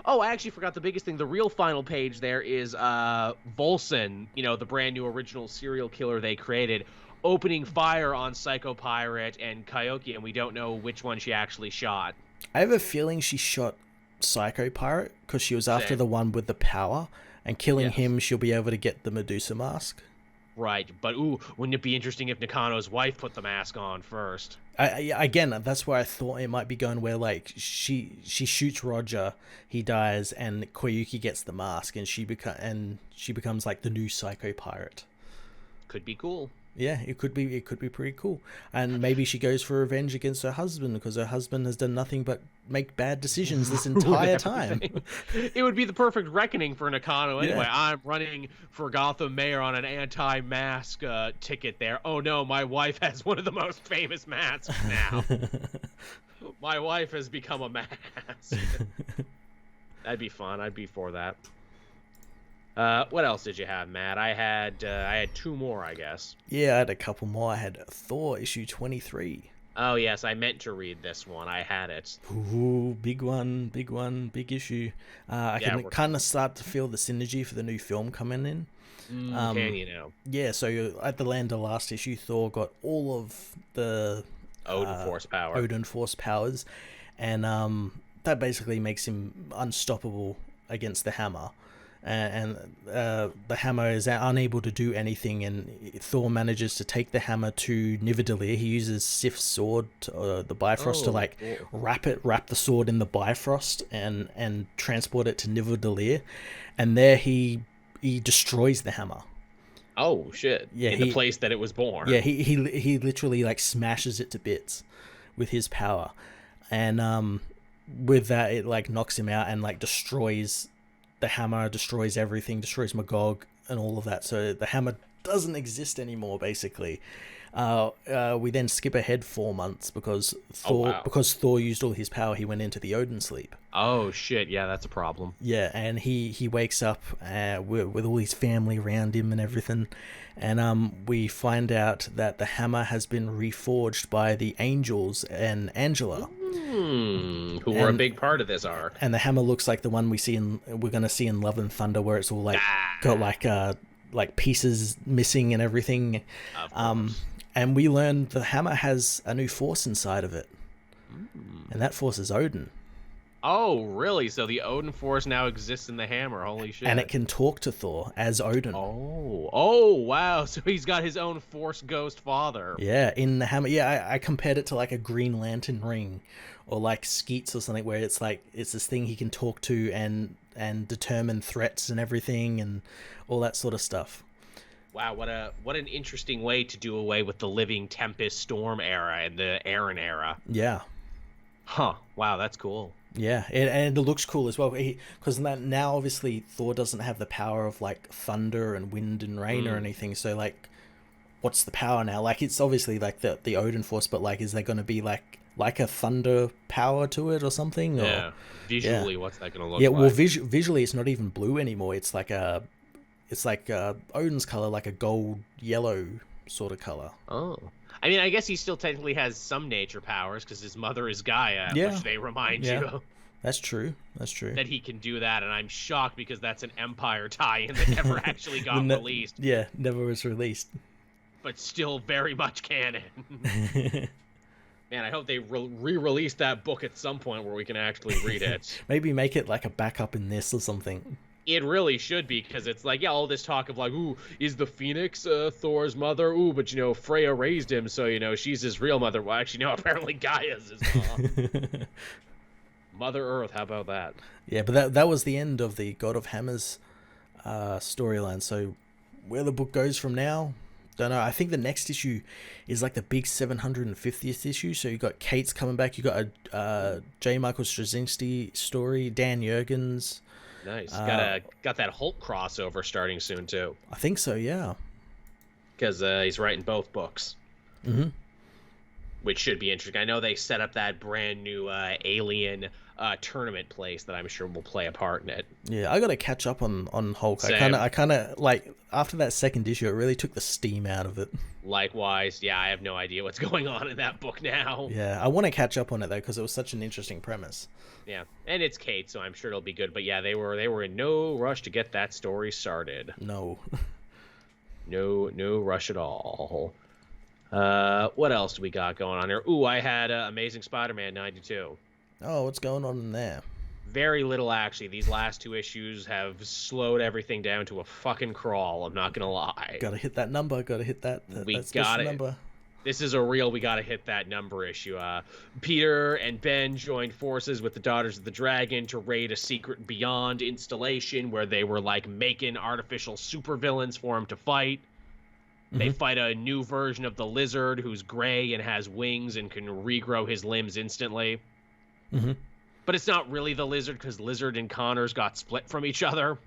Oh, I actually forgot the biggest thing. The real final page there is Volson, the brand new original serial killer they created, opening fire on Psycho Pirate and Coyote, and we don't know which one she actually shot. I have a feeling she shot Psycho Pirate because she was after the one with the power. And killing him, she'll be able to get the Medusa mask. Right, but wouldn't it be interesting if Nakano's wife put the mask on first? Again, that's where I thought it might be going, where like she shoots Roger, he dies, and Koyuki gets the mask, and she becomes like the new Psycho Pirate. Could be cool. Yeah, it could be pretty cool. And maybe she goes for revenge against her husband because her husband has done nothing but make bad decisions this entire time. It would be the perfect reckoning for Nakano anyway. Yeah. I'm running for Gotham Mayor on an anti-mask ticket there. Oh no, my wife has one of the most famous masks now. My wife has become a mask. That'd be fun. I'd be for that. What else did you have, Matt? I had two more, I guess. Yeah, I had a couple more. I had Thor issue 23. Oh yes, I meant to read this one. I had it. Ooh, big one, big issue. I can kind of start to feel the synergy for the new film coming in. Can you know? Yeah, so at the end of last issue, Thor got all of the Odin Force powers, and that basically makes him unstoppable against the hammer. And the hammer is unable to do anything, and Thor manages to take the hammer to Nidavellir. He uses Sif's sword, the Bifrost, to wrap the sword in the Bifrost and transport it to Nidavellir, and there he destroys the hammer. Oh shit! Yeah, in the place that it was born. Yeah, he literally like smashes it to bits with his power, and with that it like knocks him out and like destroys. The hammer destroys everything, destroys Magog and all of that. So the hammer doesn't exist anymore, basically. We then skip ahead 4 months because Thor used all his power. He went into the Odin sleep. Oh shit! Yeah, that's a problem. Yeah, and he wakes up with all his family around him and everything, and we find out that the hammer has been reforged by the Angels and Angela. Who were a big part of this arc. And the hammer looks like the one we're going to see in Love and Thunder, where it's all like got like pieces missing and everything. And we learn the hammer has a new force inside of it, and that force is Odin. Oh, really? So the Odin force now exists in the hammer. Holy shit. And it can talk to Thor as Odin. Oh, wow. So he's got his own force ghost father. Yeah, in the hammer. Yeah, I compared it to like a Green Lantern ring or like Skeets or something, where it's like it's this thing he can talk to and determine threats and everything and all that sort of stuff. Wow, what an interesting way to do away with the Living Tempest Storm era and the Aaron era. Yeah. Huh. Wow, that's cool. Yeah, and it looks cool as well, because now obviously Thor doesn't have the power of like thunder and wind and rain or anything. So like, what's the power now? Like, it's obviously like the Odin force, but like, is there going to be like a thunder power to it or something? Yeah. Visually, what's that going to look like? Yeah, well, visually, it's not even blue anymore. It's like Odin's color, like a gold yellow sort of color. Oh. I mean, I guess he still technically has some nature powers because his mother is Gaia, which they remind you. That's true. That he can do that, and I'm shocked because that's an Empire tie-in that never actually got released. Yeah, never was released. But still very much canon. Man, I hope they re-release that book at some point where we can actually read it. Maybe make it like a backup in this or something. It really should be, because it's like, yeah, all this talk of like, ooh, is the Phoenix Thor's mother? Ooh, but Freya raised him, so she's his real mother. Well, actually, no, apparently Gaia's his mom. Mother Earth, how about that? Yeah, but that was the end of the God of Hammers storyline. So where the book goes from now, don't know. I think the next issue is like the big 750th issue. So you got Kate's coming back. You got a J. Michael Straczynski story. Dan Jurgens. Nice. Got that Hulk crossover starting soon too. I think so. Yeah. Because he's writing both books. Mm-hmm. Which should be interesting. I know they set up that brand new Alien tournament place that I'm sure will play a part in it. Yeah, I got to catch up on Hulk. Same. I kind of like after that second issue, it really took the steam out of it. Likewise, yeah, I have no idea what's going on in that book now. Yeah, I want to catch up on it though because it was such an interesting premise. Yeah, and it's Kate, so I'm sure it'll be good. But yeah, they were in no rush to get that story started. No. No rush at all. What else do we got going on here? Ooh, I had Amazing Spider-Man 92. Oh, what's going on in there? Very little, actually. These last two issues have slowed everything down to a fucking crawl. I'm not gonna lie. Gotta hit that number. Gotta hit that special number. This is a real we gotta hit that number issue. Peter and Ben joined forces with the Daughters of the Dragon to raid a secret Beyond installation where they were like making artificial supervillains for him to fight. They fight a new version of the Lizard who's gray and has wings and can regrow his limbs instantly. Mm-hmm. But it's not really the Lizard because Lizard and Connors got split from each other.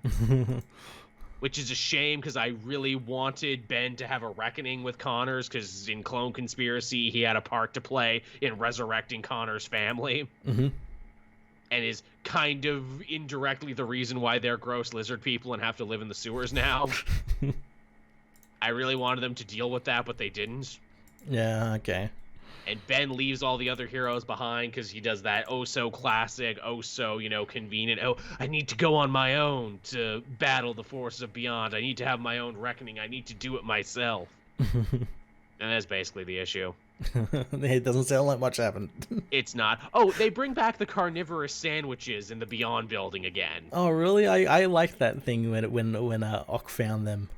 Which is a shame because I really wanted Ben to have a reckoning with Connors because in Clone Conspiracy he had a part to play in resurrecting Connors' family. Mm-hmm. And is kind of indirectly the reason why they're gross lizard people and have to live in the sewers now. I really wanted them to deal with that, but they didn't. Yeah, okay. And Ben leaves all the other heroes behind because he does that classic, convenient, I need to go on my own to battle the forces of Beyond. I need to have my own reckoning. I need to do it myself. And that's basically the issue. It doesn't sound like much happened. It's not. Oh, they bring back the carnivorous sandwiches in the Beyond building again. Oh, really? I liked that thing when Ock found them.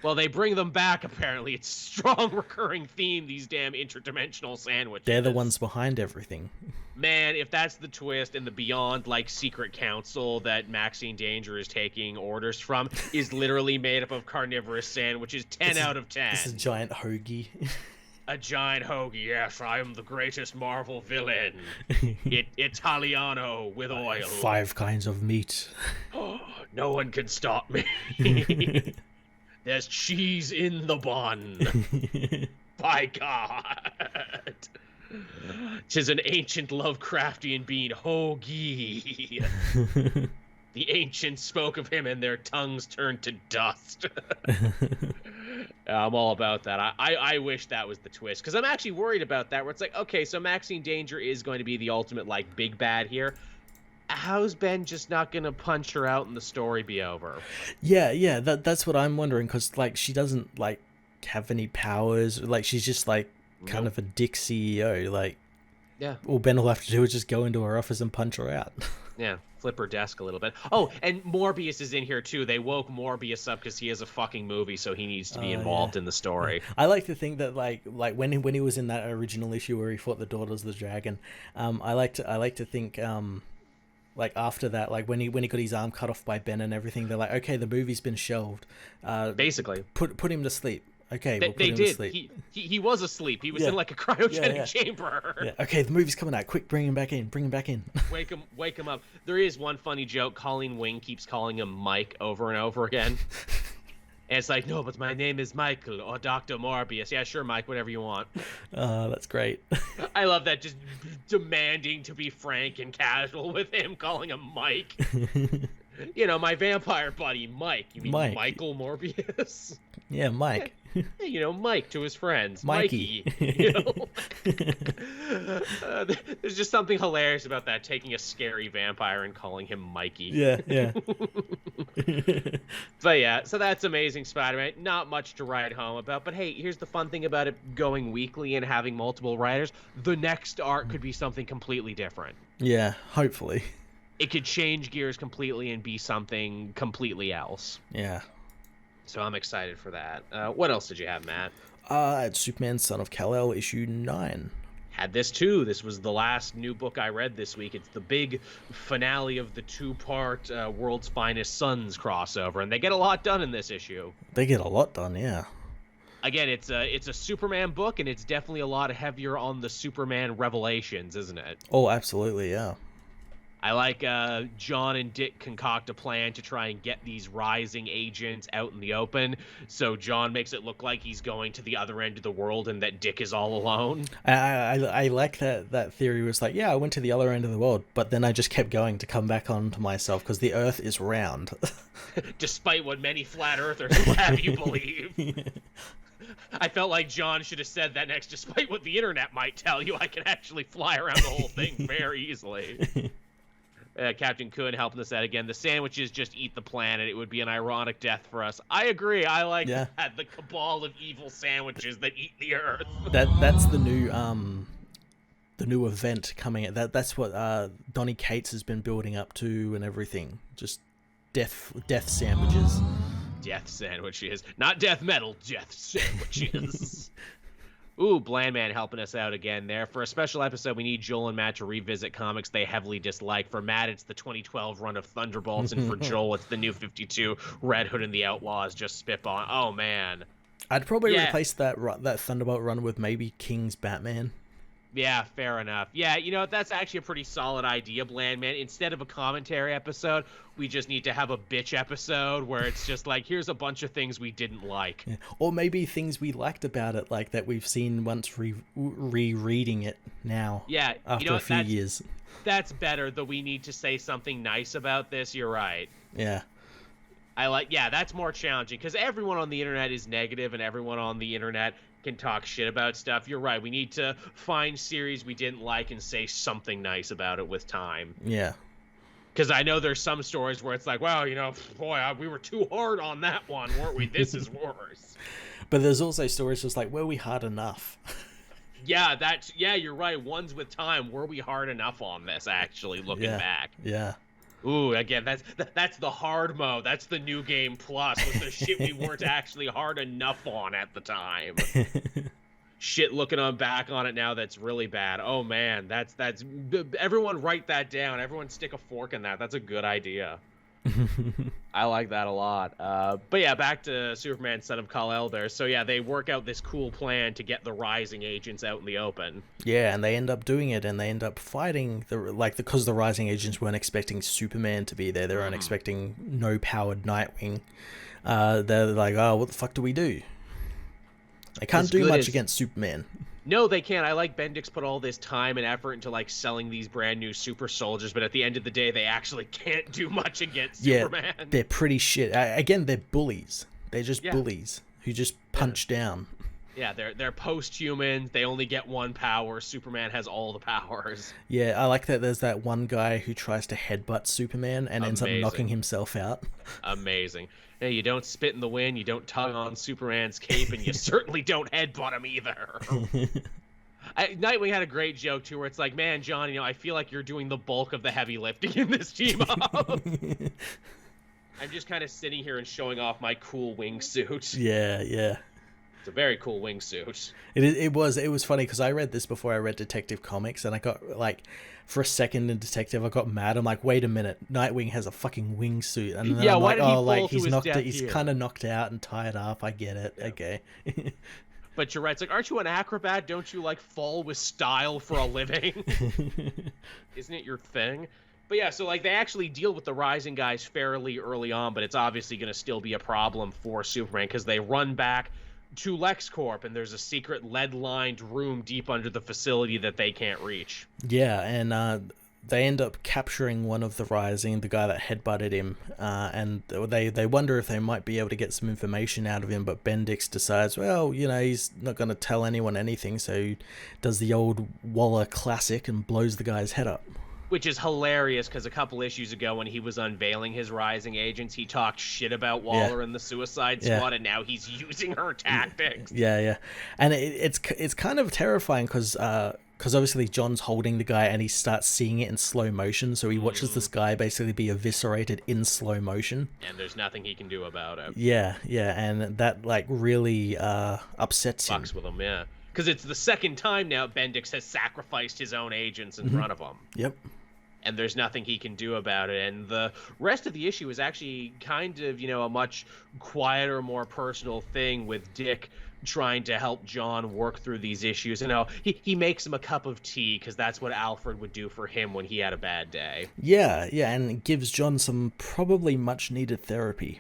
Well, they bring them back, apparently. It's a strong recurring theme, these damn interdimensional sandwiches. They're the ones behind everything. Man, if that's the twist, and the Beyond, secret council that Maxine Danger is taking orders from is literally made up of carnivorous sandwiches, 10 out of 10. This is a giant hoagie. A giant hoagie, yes, I am the greatest Marvel villain. Italiano with oil. 5 kinds of meat. Oh, no one can stop me. There's cheese in the bun. By God. 'Tis an ancient Lovecraftian being, hoagie. The ancients spoke of him and their tongues turned to dust. I'm all about that. I wish that was the twist, because I'm actually worried about that, where it's like, okay, so Maxine Danger is going to be the ultimate, big bad here. How's Ben just not gonna punch her out and the story be over? Yeah, that's what I'm wondering, because she doesn't have any powers. She's just kind of a dick CEO. Yeah. All Ben will have to do is just go into her office and punch her out. Yeah, flip her desk a little bit. Oh, and Morbius is in here too. They woke Morbius up because he has a fucking movie, so he needs to be involved in the story. I like to think that when he was in that original issue where he fought the Daughters of the Dragon, I like to think after that, when he got his arm cut off by Ben and everything, they're like, okay, the movie's been shelved. Basically, put him to sleep. Okay, we'll put him to sleep. He was asleep. He was in a cryogenic chamber. Yeah. Okay, the movie's coming out. Quick, bring him back in. Wake him up. There is one funny joke. Colleen Wing keeps calling him Mike over and over again. And it's like, no, but my name is Michael or Dr. Morbius. Yeah, sure, Mike, whatever you want. That's great. I love that, just demanding to be frank and casual with him, calling him Mike. My vampire buddy, Mike. You mean Michael Morbius? Yeah, Mike. You know, Mike to his friends. Mikey. You know? There's just something hilarious about that, taking a scary vampire and calling him Mikey. Yeah, yeah. But yeah, so that's Amazing Spider-Man. Not much to write home about, but hey, here's the fun thing about it going weekly and having multiple writers. The next arc could be something completely different. Yeah, hopefully. It could change gears completely and be something completely else. Yeah. So I'm excited for that. What else did you have, Matt? It's Superman Son of Kal-El issue 9. Had this too. This was the last new book I read this week. It's the big finale of the 2-part World's Finest Sons crossover, and they get a lot done in this issue. They get a lot done, yeah. Again, it's a Superman book, and it's definitely a lot heavier on the Superman revelations, isn't it? Oh, absolutely, yeah. I like John and Dick concoct a plan to try and get these rising agents out in the open. So John makes it look like he's going to the other end of the world and that Dick is all alone. I like that theory was like, yeah, I went to the other end of the world, but then I just kept going to come back onto myself because the Earth is round. Despite what many flat earthers will have you believe. I felt like John should have said that next. Despite what the internet might tell you, I can actually fly around the whole thing very easily. Captain Kuhn helping us out again. The sandwiches just eat the planet. It would be an ironic death for us. I agree. I like that. The cabal of evil sandwiches that eat the Earth. That's the new event coming. That's what Donny Cates has been building up to and everything. Just death sandwiches. Death sandwiches, not death metal. Death sandwiches. Ooh, Blandman helping us out again there. For a special episode, we need Joel and Matt to revisit comics they heavily dislike. For Matt, it's the 2012 run of Thunderbolts, and for Joel, it's the New 52 Red Hood and the Outlaws. Just spitballing. Oh, man. I'd probably replace that Thunderbolt run with maybe King's Batman. Yeah, fair enough. Yeah, you know, that's actually a pretty solid idea, Blandman. Instead of a commentary episode, we just need to have a bitch episode where it's just like, here's a bunch of things we didn't like. Yeah. Or maybe things we liked about it, like that we've seen once rereading it now. Yeah, after a few years. That's better, though we need to say something nice about this. You're right. Yeah. That's more challenging because everyone on the internet is negative and everyone on the internet can talk shit about stuff. You're right. We need to find series we didn't like and say something nice about it with time. Yeah. Because I know there's some stories where it's like, well, you know, boy, we were too hard on that one, weren't we? This is worse. But there's also stories just like, were we hard enough? Yeah, you're right. Ones with time. Were we hard enough on this, actually, looking back? Yeah. Ooh, again, that's the hard mode. That's the new game plus with the shit we weren't actually hard enough on at the time. Shit, looking back on it now, that's really bad. Oh man, that's everyone write that down. Everyone stick a fork in that. That's a good idea. I like that a lot. But yeah, back to Superman Son of Kal-El there. So yeah, they work out this cool plan to get the rising agents out in the open. Yeah, and they end up doing it, and they end up fighting because the rising agents weren't expecting Superman to be there. They weren't expecting no powered Nightwing. They're like, oh, what the fuck do we do? They can't do much against Superman. No, they can't. I like Bendix put all this time and effort into like selling these brand new super soldiers, but at the end of the day, they actually can't do much against Superman. They're pretty shit. Again, they're bullies. They're just bullies who just punch down. Yeah, they're post-humans. They only get one power. Superman has all the powers. Yeah, I like that there's that one guy who tries to headbutt Superman and ends up knocking himself out. Amazing. Hey, you don't spit in the wind, you don't tug on Superman's cape, and you certainly don't headbutt him either. Nightwing had a great joke, too, where it's like, man, John, you know, I feel like you're doing the bulk of the heavy lifting in this team-up. I'm just kind of sitting here and showing off my cool wingsuit. Yeah. It's a very cool wingsuit. It was funny because I read this before I read Detective Comics, and I got like, for a second in Detective, I got mad. I'm like, wait a minute, Nightwing has a fucking wingsuit, and then I'm why like, did he fall to his death he's here? Kind of knocked out and tied up. I get it. Yeah. Okay. But you're right. It's like, aren't you an acrobat? Don't you like fall with style for a living? Isn't it your thing? But yeah, so like they actually deal with the rising guys fairly early on, but it's obviously going to still be a problem for Superman because they run back to LexCorp, and there's a secret lead-lined room deep under the facility that they can't reach. Yeah, and they end up capturing one of the Rising, the guy that headbutted him, and they wonder if they might be able to get some information out of him, but Bendix decides, well, he's not going to tell anyone anything, so he does the old Waller classic and blows the guy's head up. Which is hilarious, because a couple issues ago when he was unveiling his Rising agents, he talked shit about Waller and the Suicide Squad, and now he's using her tactics. Yeah. And it's kind of terrifying, because obviously John's holding the guy and he starts seeing it in slow motion, so he watches this guy basically be eviscerated in slow motion. And there's nothing he can do about it. Yeah, and that really upsets him. Fucks with him, yeah. Because it's the second time now Bendix has sacrificed his own agents in front of him. Yep. And there's nothing he can do about it. And the rest of the issue is actually kind of, a much quieter, more personal thing with Dick trying to help John work through these issues. He makes him a cup of tea, because that's what Alfred would do for him when he had a bad day. Yeah, and it gives John some probably much needed therapy.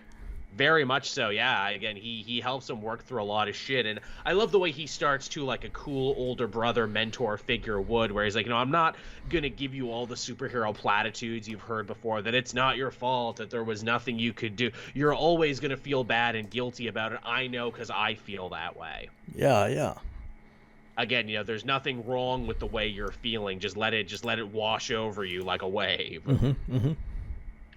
Very much so, yeah. Again, he helps him work through a lot of shit, and I love the way he starts to like a cool older brother mentor figure would, where he's like, I'm not gonna give you all the superhero platitudes you've heard before, that it's not your fault, that there was nothing you could do. You're always gonna feel bad and guilty about it. I know, because I feel that way. Yeah. Again, there's nothing wrong with the way you're feeling. Just let it wash over you like a wave. Mm-hmm.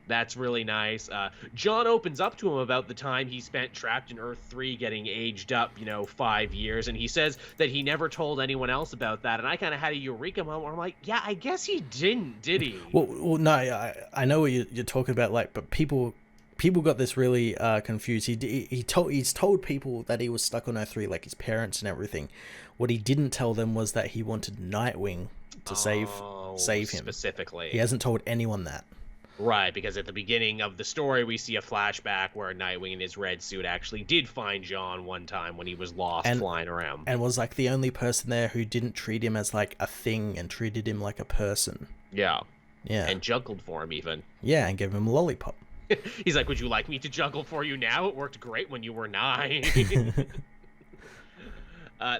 That's really nice. John opens up to him about the time he spent trapped in Earth 3 getting aged up, 5 years. And he says that he never told anyone else about that. And I kind of had a eureka moment where I'm like, yeah, I guess he didn't, did he? Well no, I know what you're talking about, but people got this really confused. He's told people that he was stuck on Earth 3, like his parents and everything. What he didn't tell them was that he wanted Nightwing to save him. Specifically. He hasn't told anyone that. Right, because at the beginning of the story, we see a flashback where Nightwing in his red suit actually did find John one time when he was lost flying around. And was like the only person there who didn't treat him as like a thing and treated him like a person. Yeah. Yeah. And juggled for him even. Yeah, and gave him a lollipop. He's like, would you like me to juggle for you now? It worked great when you were 9.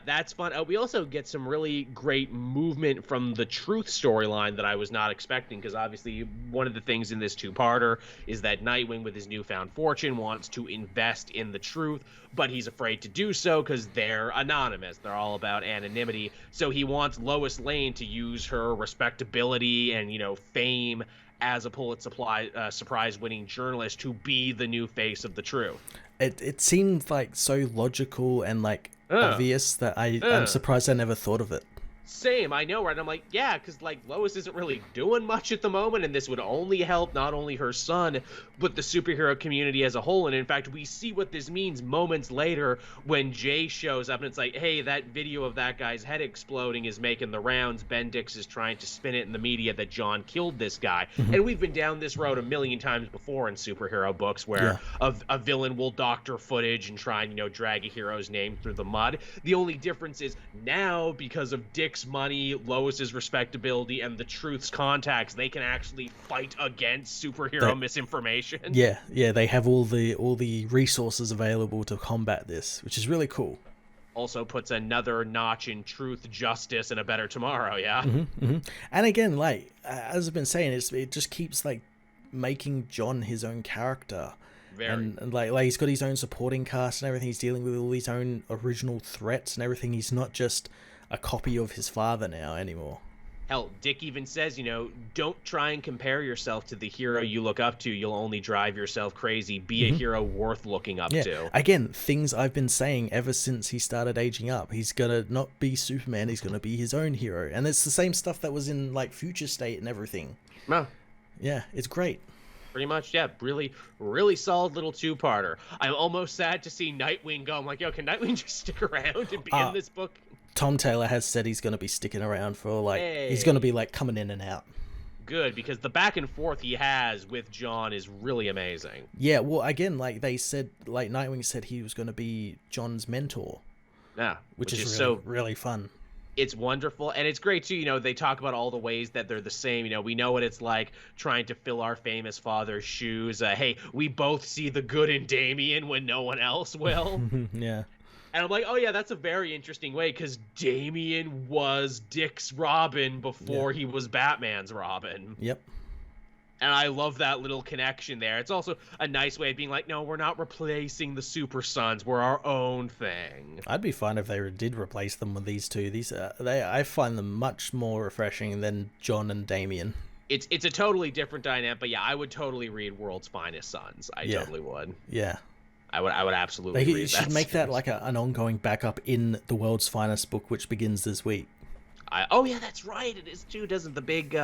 That's fun. We also get some really great movement from the Truth storyline that I was not expecting, because obviously one of the things in this two-parter is that Nightwing, with his newfound fortune, wants to invest in the Truth, but he's afraid to do so because they're anonymous. They're all about anonymity. So he wants Lois Lane to use her respectability and, fame as a Pulitzer Prize-winning journalist to be the new face of the Truth. It seemed like so logical and like obvious that I'm surprised I never thought of it. Same, I know, right? I'm like, yeah, because like Lois isn't really doing much at the moment, and this would only help not only her son, but the superhero community as a whole. And in fact, we see what this means moments later when Jay shows up, and it's like, hey, that video of that guy's head exploding is making the rounds. Bendix is trying to spin it in the media that John killed this guy. Mm-hmm. And we've been down this road a million times before in superhero books, where a villain will doctor footage and try and, drag a hero's name through the mud. The only difference is now, because of Dick's money, Lois's respectability, and the Truth's contacts, they can actually fight against superhero misinformation. Yeah, they have all the resources available to combat this, which is really cool. Also puts another notch in Truth, justice, and a better tomorrow. Yeah. Mm-hmm. And again, like as I've been saying, it just keeps like making John his own character. And like he's got his own supporting cast and everything. He's dealing with all his own original threats and everything. He's not just a copy of his father now anymore. Hell, Dick even says, don't try and compare yourself to the hero you look up to. You'll only drive yourself crazy. Be a hero worth looking up to. Again, things I've been saying ever since he started aging up. He's gonna not be Superman. He's gonna be his own hero. And it's the same stuff that was in like Future State and everything. Yeah, it's great. Pretty much, yeah. Really, really solid little two-parter. I'm almost sad to see Nightwing go. I'm like, yo, can Nightwing just stick around and be in this book? Tom Taylor has said he's going to be sticking around for like he's going to be like coming in and out. Good, because the back and forth he has with John is really amazing. Yeah, well, again, like they said, like Nightwing said he was going to be John's mentor. Yeah, which is really, so really fun. It's wonderful, and it's great too. They talk about all the ways that they're the same. We know what it's like trying to fill our famous father's shoes. Hey, we both see the good in Damien when no one else will. Yeah. And I'm like, oh yeah, that's a very interesting way, because Damian was Dick's Robin before he was Batman's Robin. Yep. And I love that little connection there. It's also a nice way of being like, no, we're not replacing the Super Sons. We're our own thing. I'd be fine if they did replace them with these two. I find them much more refreshing than John and Damian. It's a totally different dynamic, but yeah, I would totally read World's Finest Sons. I totally would. Yeah. I would absolutely read that. You should make that like an ongoing backup in the World's Finest book, which begins this week. Oh yeah, that's right. It is too. Doesn't the big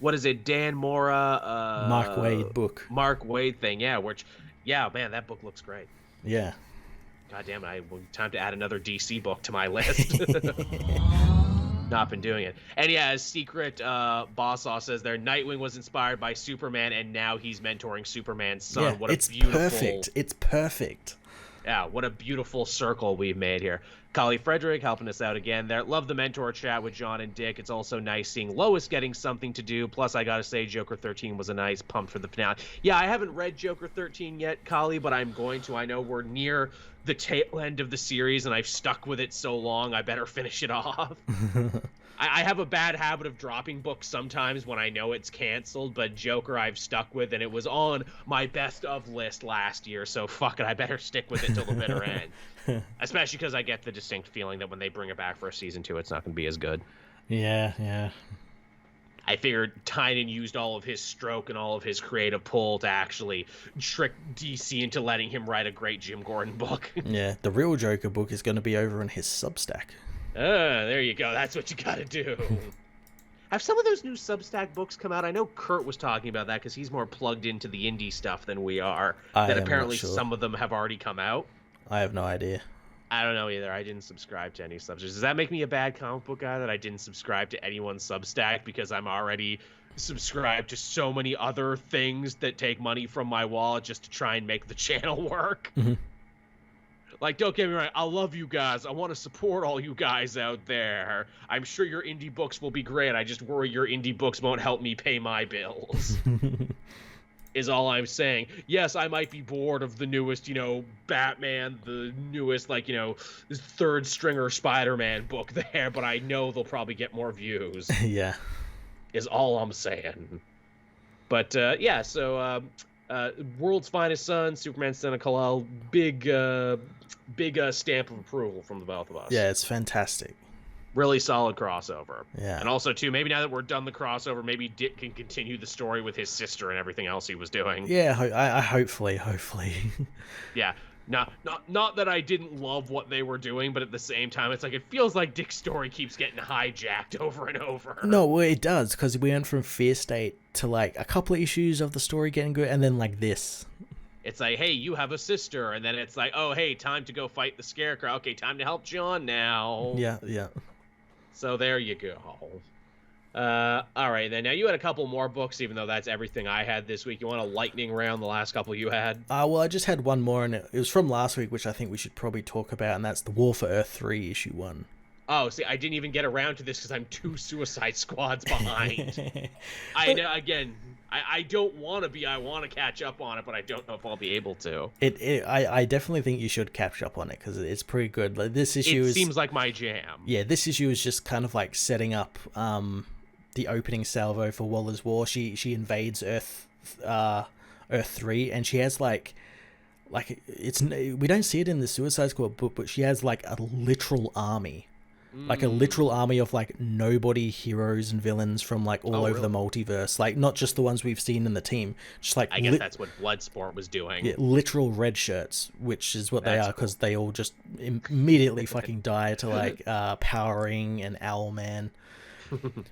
what is it, Dan Mora Mark Waid book. Mark Waid thing, yeah, man, that book looks great. Yeah. God damn it, time to add another DC book to my list. Not been doing it. And yeah, as Secret Bossaw says there, Nightwing was inspired by Superman, and now he's mentoring Superman's son. Yeah, what a it's beautiful, perfect. It's perfect. Yeah, what a beautiful circle we've made here. Kali Frederick helping us out again there. Love the mentor chat with John and Dick. It's also nice seeing Lois getting something to do. Plus, I gotta say, Joker 13 was a nice pump for the finale. Yeah, I haven't read Joker 13 yet, Kali, but I'm going to. I know we're near the tail end of the series, and I've stuck with it so long, I better finish it off. I have a bad habit of dropping books sometimes when I know it's canceled, but Joker I've stuck with, and it was on my best of list last year, so fuck it, I better stick with it till the bitter end. Especially because I get the distinct feeling that when they bring it back for a season 2, it's not going to be as good. Yeah. I figured Tynan used all of his stroke and all of his creative pull to actually trick DC into letting him write a great Jim Gordon book. Yeah, the real Joker book is going to be over in his Substack. There you go. That's what you got to do. Have some of those new Substack books come out? I know Kurt was talking about that because he's more plugged into the indie stuff than we are. That apparently some of them have already come out. I have no idea. I don't know either. I didn't subscribe to any Substacks. Does that make me a bad comic book guy that I didn't subscribe to anyone's Substack because I'm already subscribed to so many other things that take money from my wallet just to try and make the channel work? Mm-hmm. Like, don't get me wrong, I love you guys. I want to support all you guys out there. I'm sure your indie books will be great. I just worry your indie books won't help me pay my bills. Is all I'm saying. Yes, I might be bored of the newest, Batman, the newest, third stringer Spider-Man book there, but I know they'll probably get more views. Yeah. Is all I'm saying. But, so World's Finest Son, Superman, Son of Kal-El, big stamp of approval from the both of us. Yeah, it's fantastic. Really solid crossover. Yeah. And also, too, maybe now that we're done the crossover, maybe Dick can continue the story with his sister and everything else he was doing. Yeah, I hopefully. Yeah. Not that I didn't love what they were doing, but at the same time, it's like it feels like Dick's story keeps getting hijacked over and over. No, well, it does, because we went from Fear State to, a couple of issues of the story getting good, and then, this. It's like, hey, you have a sister, and then it's like, oh, hey, time to go fight the Scarecrow. Okay, time to help John now. Yeah. So there you go. All right, then. Now, you had a couple more books, even though that's everything I had this week. You want a lightning round the last couple you had? Well, I just had one more, and it was from last week, which I think we should probably talk about, and that's the War for Earth 3, issue 1. Oh, see, I didn't even get around to this because I'm 2 Suicide Squads behind. I don't want to be. I want to catch up on it, but I don't know if I'll be able to. I definitely think you should catch up on it because it's pretty good. This issue seems like my jam. Yeah, this issue is just kind of setting up the opening salvo for Waller's War. She invades Earth 3, and she has we don't see it in the Suicide Squad book, but she has a literal army. A literal army of nobody heroes and villains from all over the multiverse, not just the ones we've seen in the team, just I guess that's what Bloodsport was doing. Yeah, literal red shirts, which is what they are, because they all just immediately fucking die to Powering and Owlman.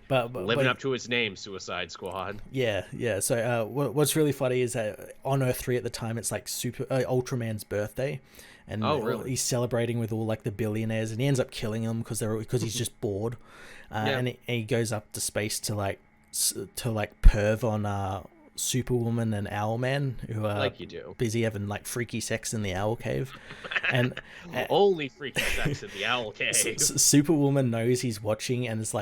But living up to its name, Suicide Squad. Yeah. So what's really funny is that on Earth 3 at the time, it's Ultraman's birthday. And really? He's celebrating with all the billionaires, and he ends up killing them because he's just bored. And he goes up to space to perv on Superwoman and Owlman, who are busy having freaky sex in the Owl Cave. And only freaky sex in the Owl Cave. Superwoman knows he's watching and is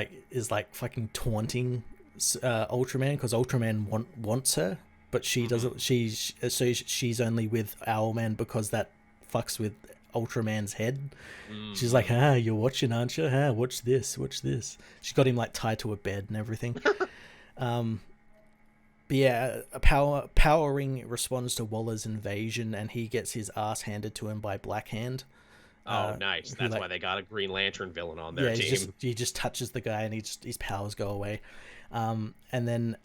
fucking taunting Ultraman because Ultraman wants her, but she doesn't. She's only with Owlman because that fucks with Ultraman's head. She's like, you're watching, aren't you? Watch this, watch this. She got him like tied to a bed and everything. But yeah, a power ring responds to Waller's invasion, and he gets his ass handed to him by Black Hand. Oh, nice. That's why they got a Green Lantern villain on their team. He just touches the guy, and his powers go away. And then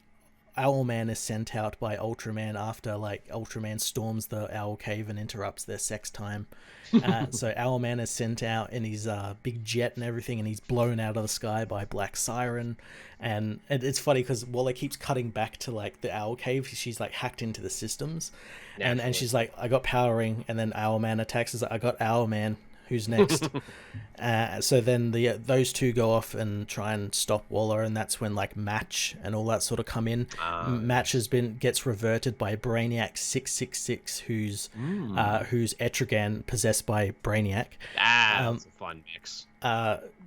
Owlman is sent out by Ultraman after like Ultraman storms the Owl Cave and interrupts their sex time. So Owlman is sent out in his big jet and everything, and he's blown out of the sky by Black Siren. And it's funny because Waller keeps cutting back to like the Owl Cave. She's like hacked into the systems, and she's like, I got power ring, and then Owlman attacks. Is like, I got Owlman. Who's next? So then those two go off and try and stop Waller, and that's when like Match and all that sort of come in. Match gets reverted by Brainiac 666, who's Etrigan possessed by Brainiac. That's a fun mix.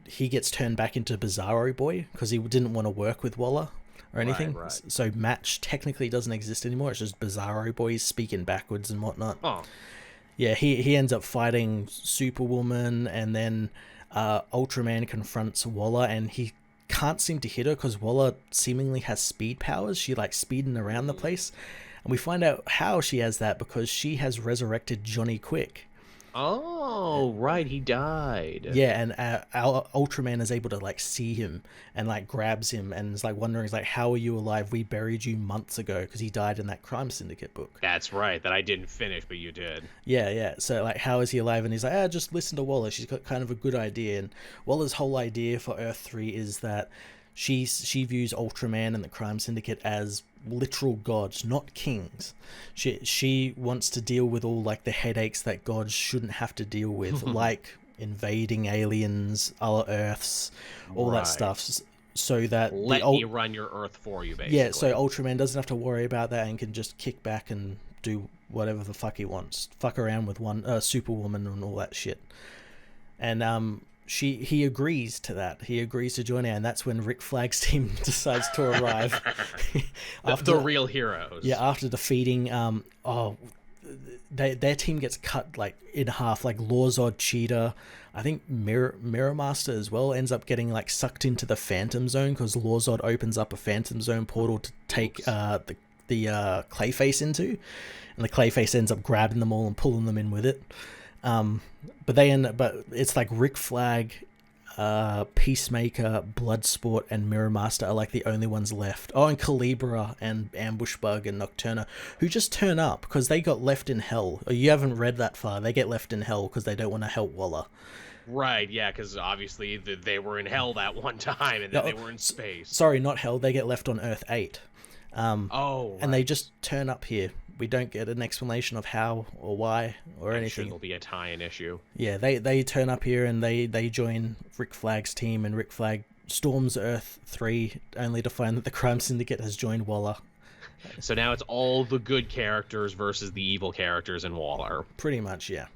He gets turned back into Bizarro Boy because he didn't want to work with Waller or anything. Right. So Match technically doesn't exist anymore. It's just Bizarro Boy speaking backwards and whatnot. Oh. Yeah, he ends up fighting Superwoman, and then Ultraman confronts Waller, and he can't seem to hit her because Waller seemingly has speed powers. She like speeding around the place, and we find out how she has that because she has resurrected Johnny Quick. Oh, right, he died. Yeah, and Ultraman is able to like see him and like grabs him and is like wondering, is like, how are you alive? We buried you months ago because he died in that Crime Syndicate book. That's right, that I didn't finish, but you did. Yeah. So like, how is he alive? And he's like, just listen to Waller. She's got kind of a good idea. And Waller's whole idea for Earth 3 is that she views Ultraman and the Crime Syndicate as literal gods, not kings. She wants to deal with all like the headaches that gods shouldn't have to deal with, like invading aliens, other Earths, all that stuff, so that let me run your Earth for you, basically. Yeah, so Ultraman doesn't have to worry about that and can just kick back and do whatever the fuck he wants, fuck around with Superwoman and all that shit. And he agrees to that. He agrees to join her, and that's when Rick Flag's team decides to arrive. The real heroes. Yeah, after defeating their team gets cut like in half. Like Lorzod, Cheetah, I think Mirror Master as well ends up getting like sucked into the Phantom Zone because Lorzod opens up a Phantom Zone portal to take the Clayface into, and the Clayface ends up grabbing them all and pulling them in with it. But it's like Rick Flag, Peacemaker, Bloodsport, and Mirror Master are like the only ones left. Oh, and Calibra and Ambush Bug and Nocturna, who just turn up because they got left in hell. Or you haven't read that far. They get left in hell because they don't want to help Waller. Right, yeah, because obviously they were in hell that one time, and then they were in space. Sorry, not hell. They get left on Earth 8. Right. And they just turn up here. We don't get an explanation of how or why or anything. Sure there'll be a tie-in issue. Yeah, they turn up here and they join Rick Flag's team, and Rick Flag storms Earth 3 only to find that the Crime Syndicate has joined Waller. So now it's all the good characters versus the evil characters in Waller. Pretty much, yeah.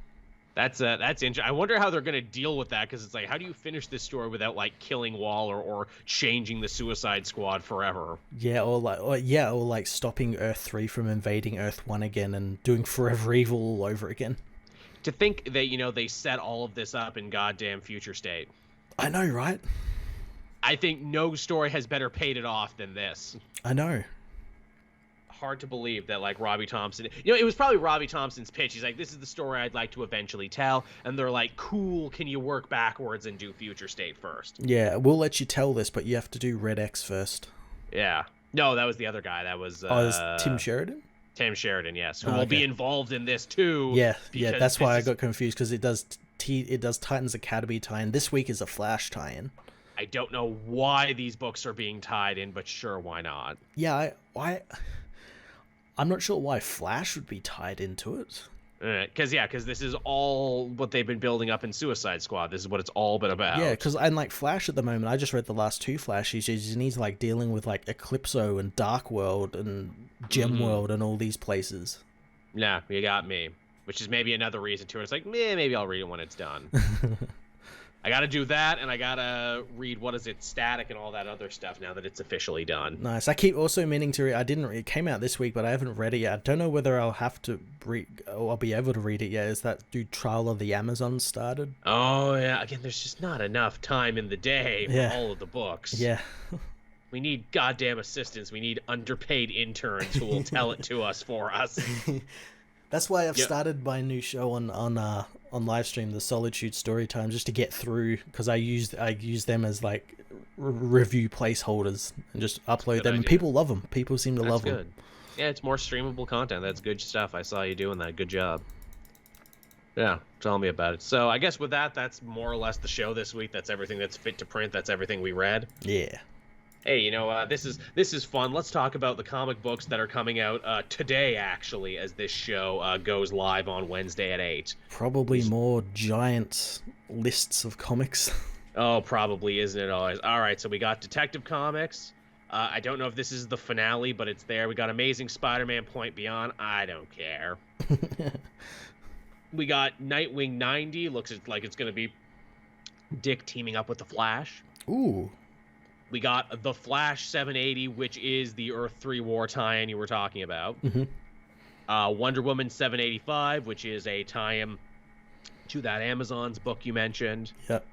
That's interesting. I wonder how they're going to deal with that, because it's like, how do you finish this story without like killing Waller or changing the Suicide Squad forever? Yeah, or like stopping Earth 3 from invading Earth 1 again and doing Forever Evil all over again. To think that, they set all of this up in goddamn Future State. I know, right? I think no story has better paid it off than this. I know. Hard to believe that like Robbie Thompson, it was probably Robbie Thompson's pitch. He's like, this is the story I'd like to eventually tell, and they're like, cool, can you work backwards and do Future State first? Yeah, we'll let you tell this, but you have to do Red X first. Yeah, no, that was the other guy. That was Tim Sheridan. Tim Sheridan, yes, who will be involved in this too. Yeah, that's why I got confused, because it does Titans Academy tie-in. This week is a Flash tie-in. I don't know why these books are being tied in, but sure, why not? Yeah, I'm not sure why Flash would be tied into it. Because this is all what they've been building up in Suicide Squad. This is what it's all been about. Yeah, because I'm like Flash at the moment. I just read the last 2 Flash issues, and he's like dealing with like Eclipso and Dark World and Gem World and all these places. Yeah, you got me. Which is maybe another reason too. It's like, maybe I'll read it when it's done. I gotta do that, and I gotta read, what is it, Static and all that other stuff now that it's officially done. Nice. I keep also meaning to read. It came out this week, but I haven't read it yet. I don't know whether I'll have to read, or I'll be able to read it yet. Is that Trial of the Amazon started? Oh, yeah. Again, there's just not enough time in the day for all of the books. Yeah. We need goddamn assistants. We need underpaid interns who will tell it to us for us. That's why I've started my new show on live stream, the Solitude Storytime, just to get through, because I use them as like review placeholders and just upload them. And people love them. People seem to love them. Yeah, it's more streamable content. That's good stuff. I saw you doing that. Good job. Yeah, tell me about it. So I guess with that, that's more or less the show this week. That's everything that's fit to print. That's everything we read. Yeah. Hey, this is fun. Let's talk about the comic books that are coming out today, actually, as this show goes live on Wednesday at 8. Probably more giant lists of comics. Oh, probably, isn't it always? All right, so we got Detective Comics. I don't know if this is the finale, but it's there. We got Amazing Spider-Man Point Beyond. I don't care. We got Nightwing 90. Looks like it's going to be Dick teaming up with the Flash. Ooh. We got The Flash 780, which is the Earth 3 war tie-in you were talking about. Mm-hmm. Wonder Woman 785, which is a tie-in to that Amazon's book you mentioned. Yep.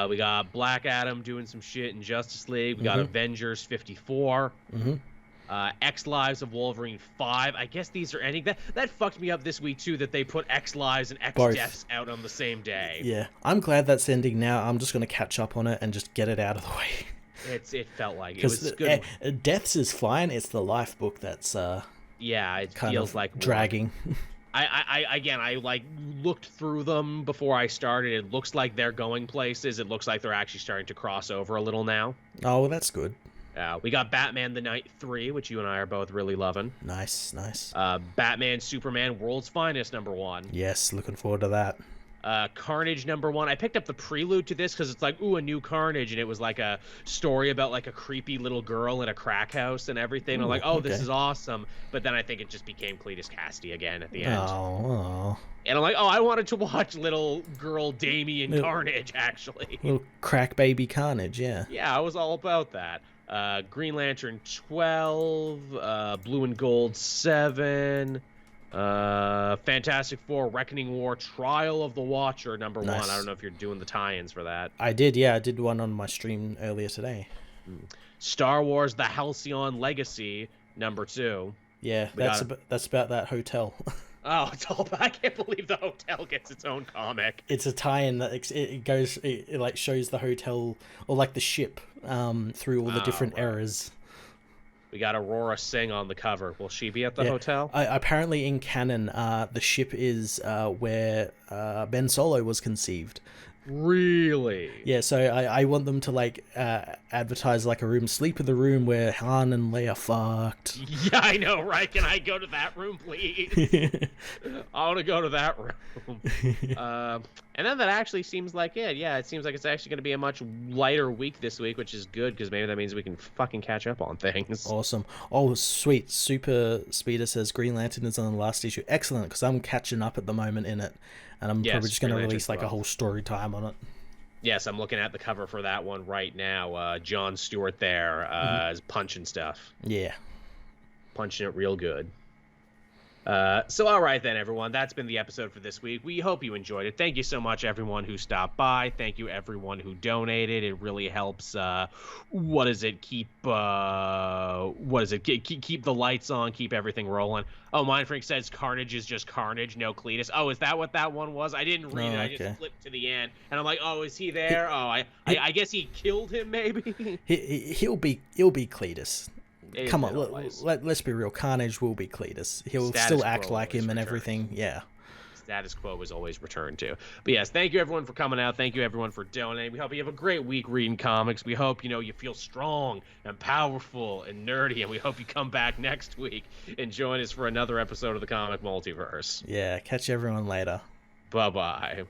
We got Black Adam doing some shit in Justice League. We got Avengers 54. Mm-hmm. X Lives of Wolverine 5. I guess these are ending. That fucked me up this week, too, that they put X Lives and X Deaths out on the same day. Yeah. I'm glad that's ending now. I'm just going to catch up on it and just get it out of the way. It felt like it was good. Deaths is fine. It's the Life book that's it kind feels of like dragging. I like looked through them before I started. It looks like they're going places. It looks like they're actually starting to cross over a little now. Oh, well, that's good. We got Batman the Night 3, which you and I are both really loving. Nice. Batman Superman World's Finest #1. Yes, looking forward to that. Carnage #1. I picked up the prelude to this because it's like, ooh, a new Carnage, and it was like a story about like a creepy little girl in a crack house and everything. Ooh, I'm like, oh, okay. This is awesome. But then I think it just became Cletus Cassidy again at the end. Oh. And I'm like, oh, I wanted to watch little girl Damian Carnage, actually. Little crack baby Carnage, yeah. Yeah, I was all about that. Green Lantern 12, Blue and Gold 7, Fantastic Four, Reckoning War, Trial of the Watcher #1. Nice. I don't know if you're doing the tie-ins for that. I did, yeah. I did one on my stream earlier today. Star Wars: The Halcyon Legacy #2. Yeah, that's about that hotel. Oh, it's all. I can't believe the hotel gets its own comic. It's a tie-in that it like shows the hotel or like the ship through all the different eras. We got Aurora Singh on the cover. Will she be at the hotel? Apparently, in canon, the ship is where Ben Solo was conceived. Really? Yeah, so I want them to like advertise like a room, sleep in the room where Han and Leia fucked. Yeah, I know, right? Can I go to that room, please? I want to go to that room. And then that actually seems like it. Yeah, it seems like it's actually going to be a much lighter week this week, which is good because maybe that means we can fucking catch up on things. Awesome. Oh, sweet. Super Speeder says Green Lantern is on the last issue. Excellent, because I'm catching up at the moment in it. And I'm probably just going to release like a whole story time on it. Yes, I'm looking at the cover for that one right now. Jon Stewart there is punching stuff. Yeah. Punching it real good. So all right then, everyone. That's been the episode for this week. We hope you enjoyed it. Thank you so much, everyone who stopped by. Thank you, everyone who donated. It really helps. Keep the lights on. Keep everything rolling. Oh, Mindfreak says Carnage is just Carnage, no Cletus. Oh, is that what that one was? I didn't read it. I just flipped to the end, and I'm like, oh, is he there? I guess he killed him, maybe. He'll be Cletus. Come on, let's be real. Carnage will be Cletus. He'll still act like him and everything. Yeah. Status quo is always returned to. But yes, thank you everyone for coming out. Thank you everyone for donating. We hope you have a great week reading comics. We hope you feel strong and powerful and nerdy, and we hope you come back next week and join us for another episode of the Comic Multiverse. Yeah, catch everyone later. Bye-bye.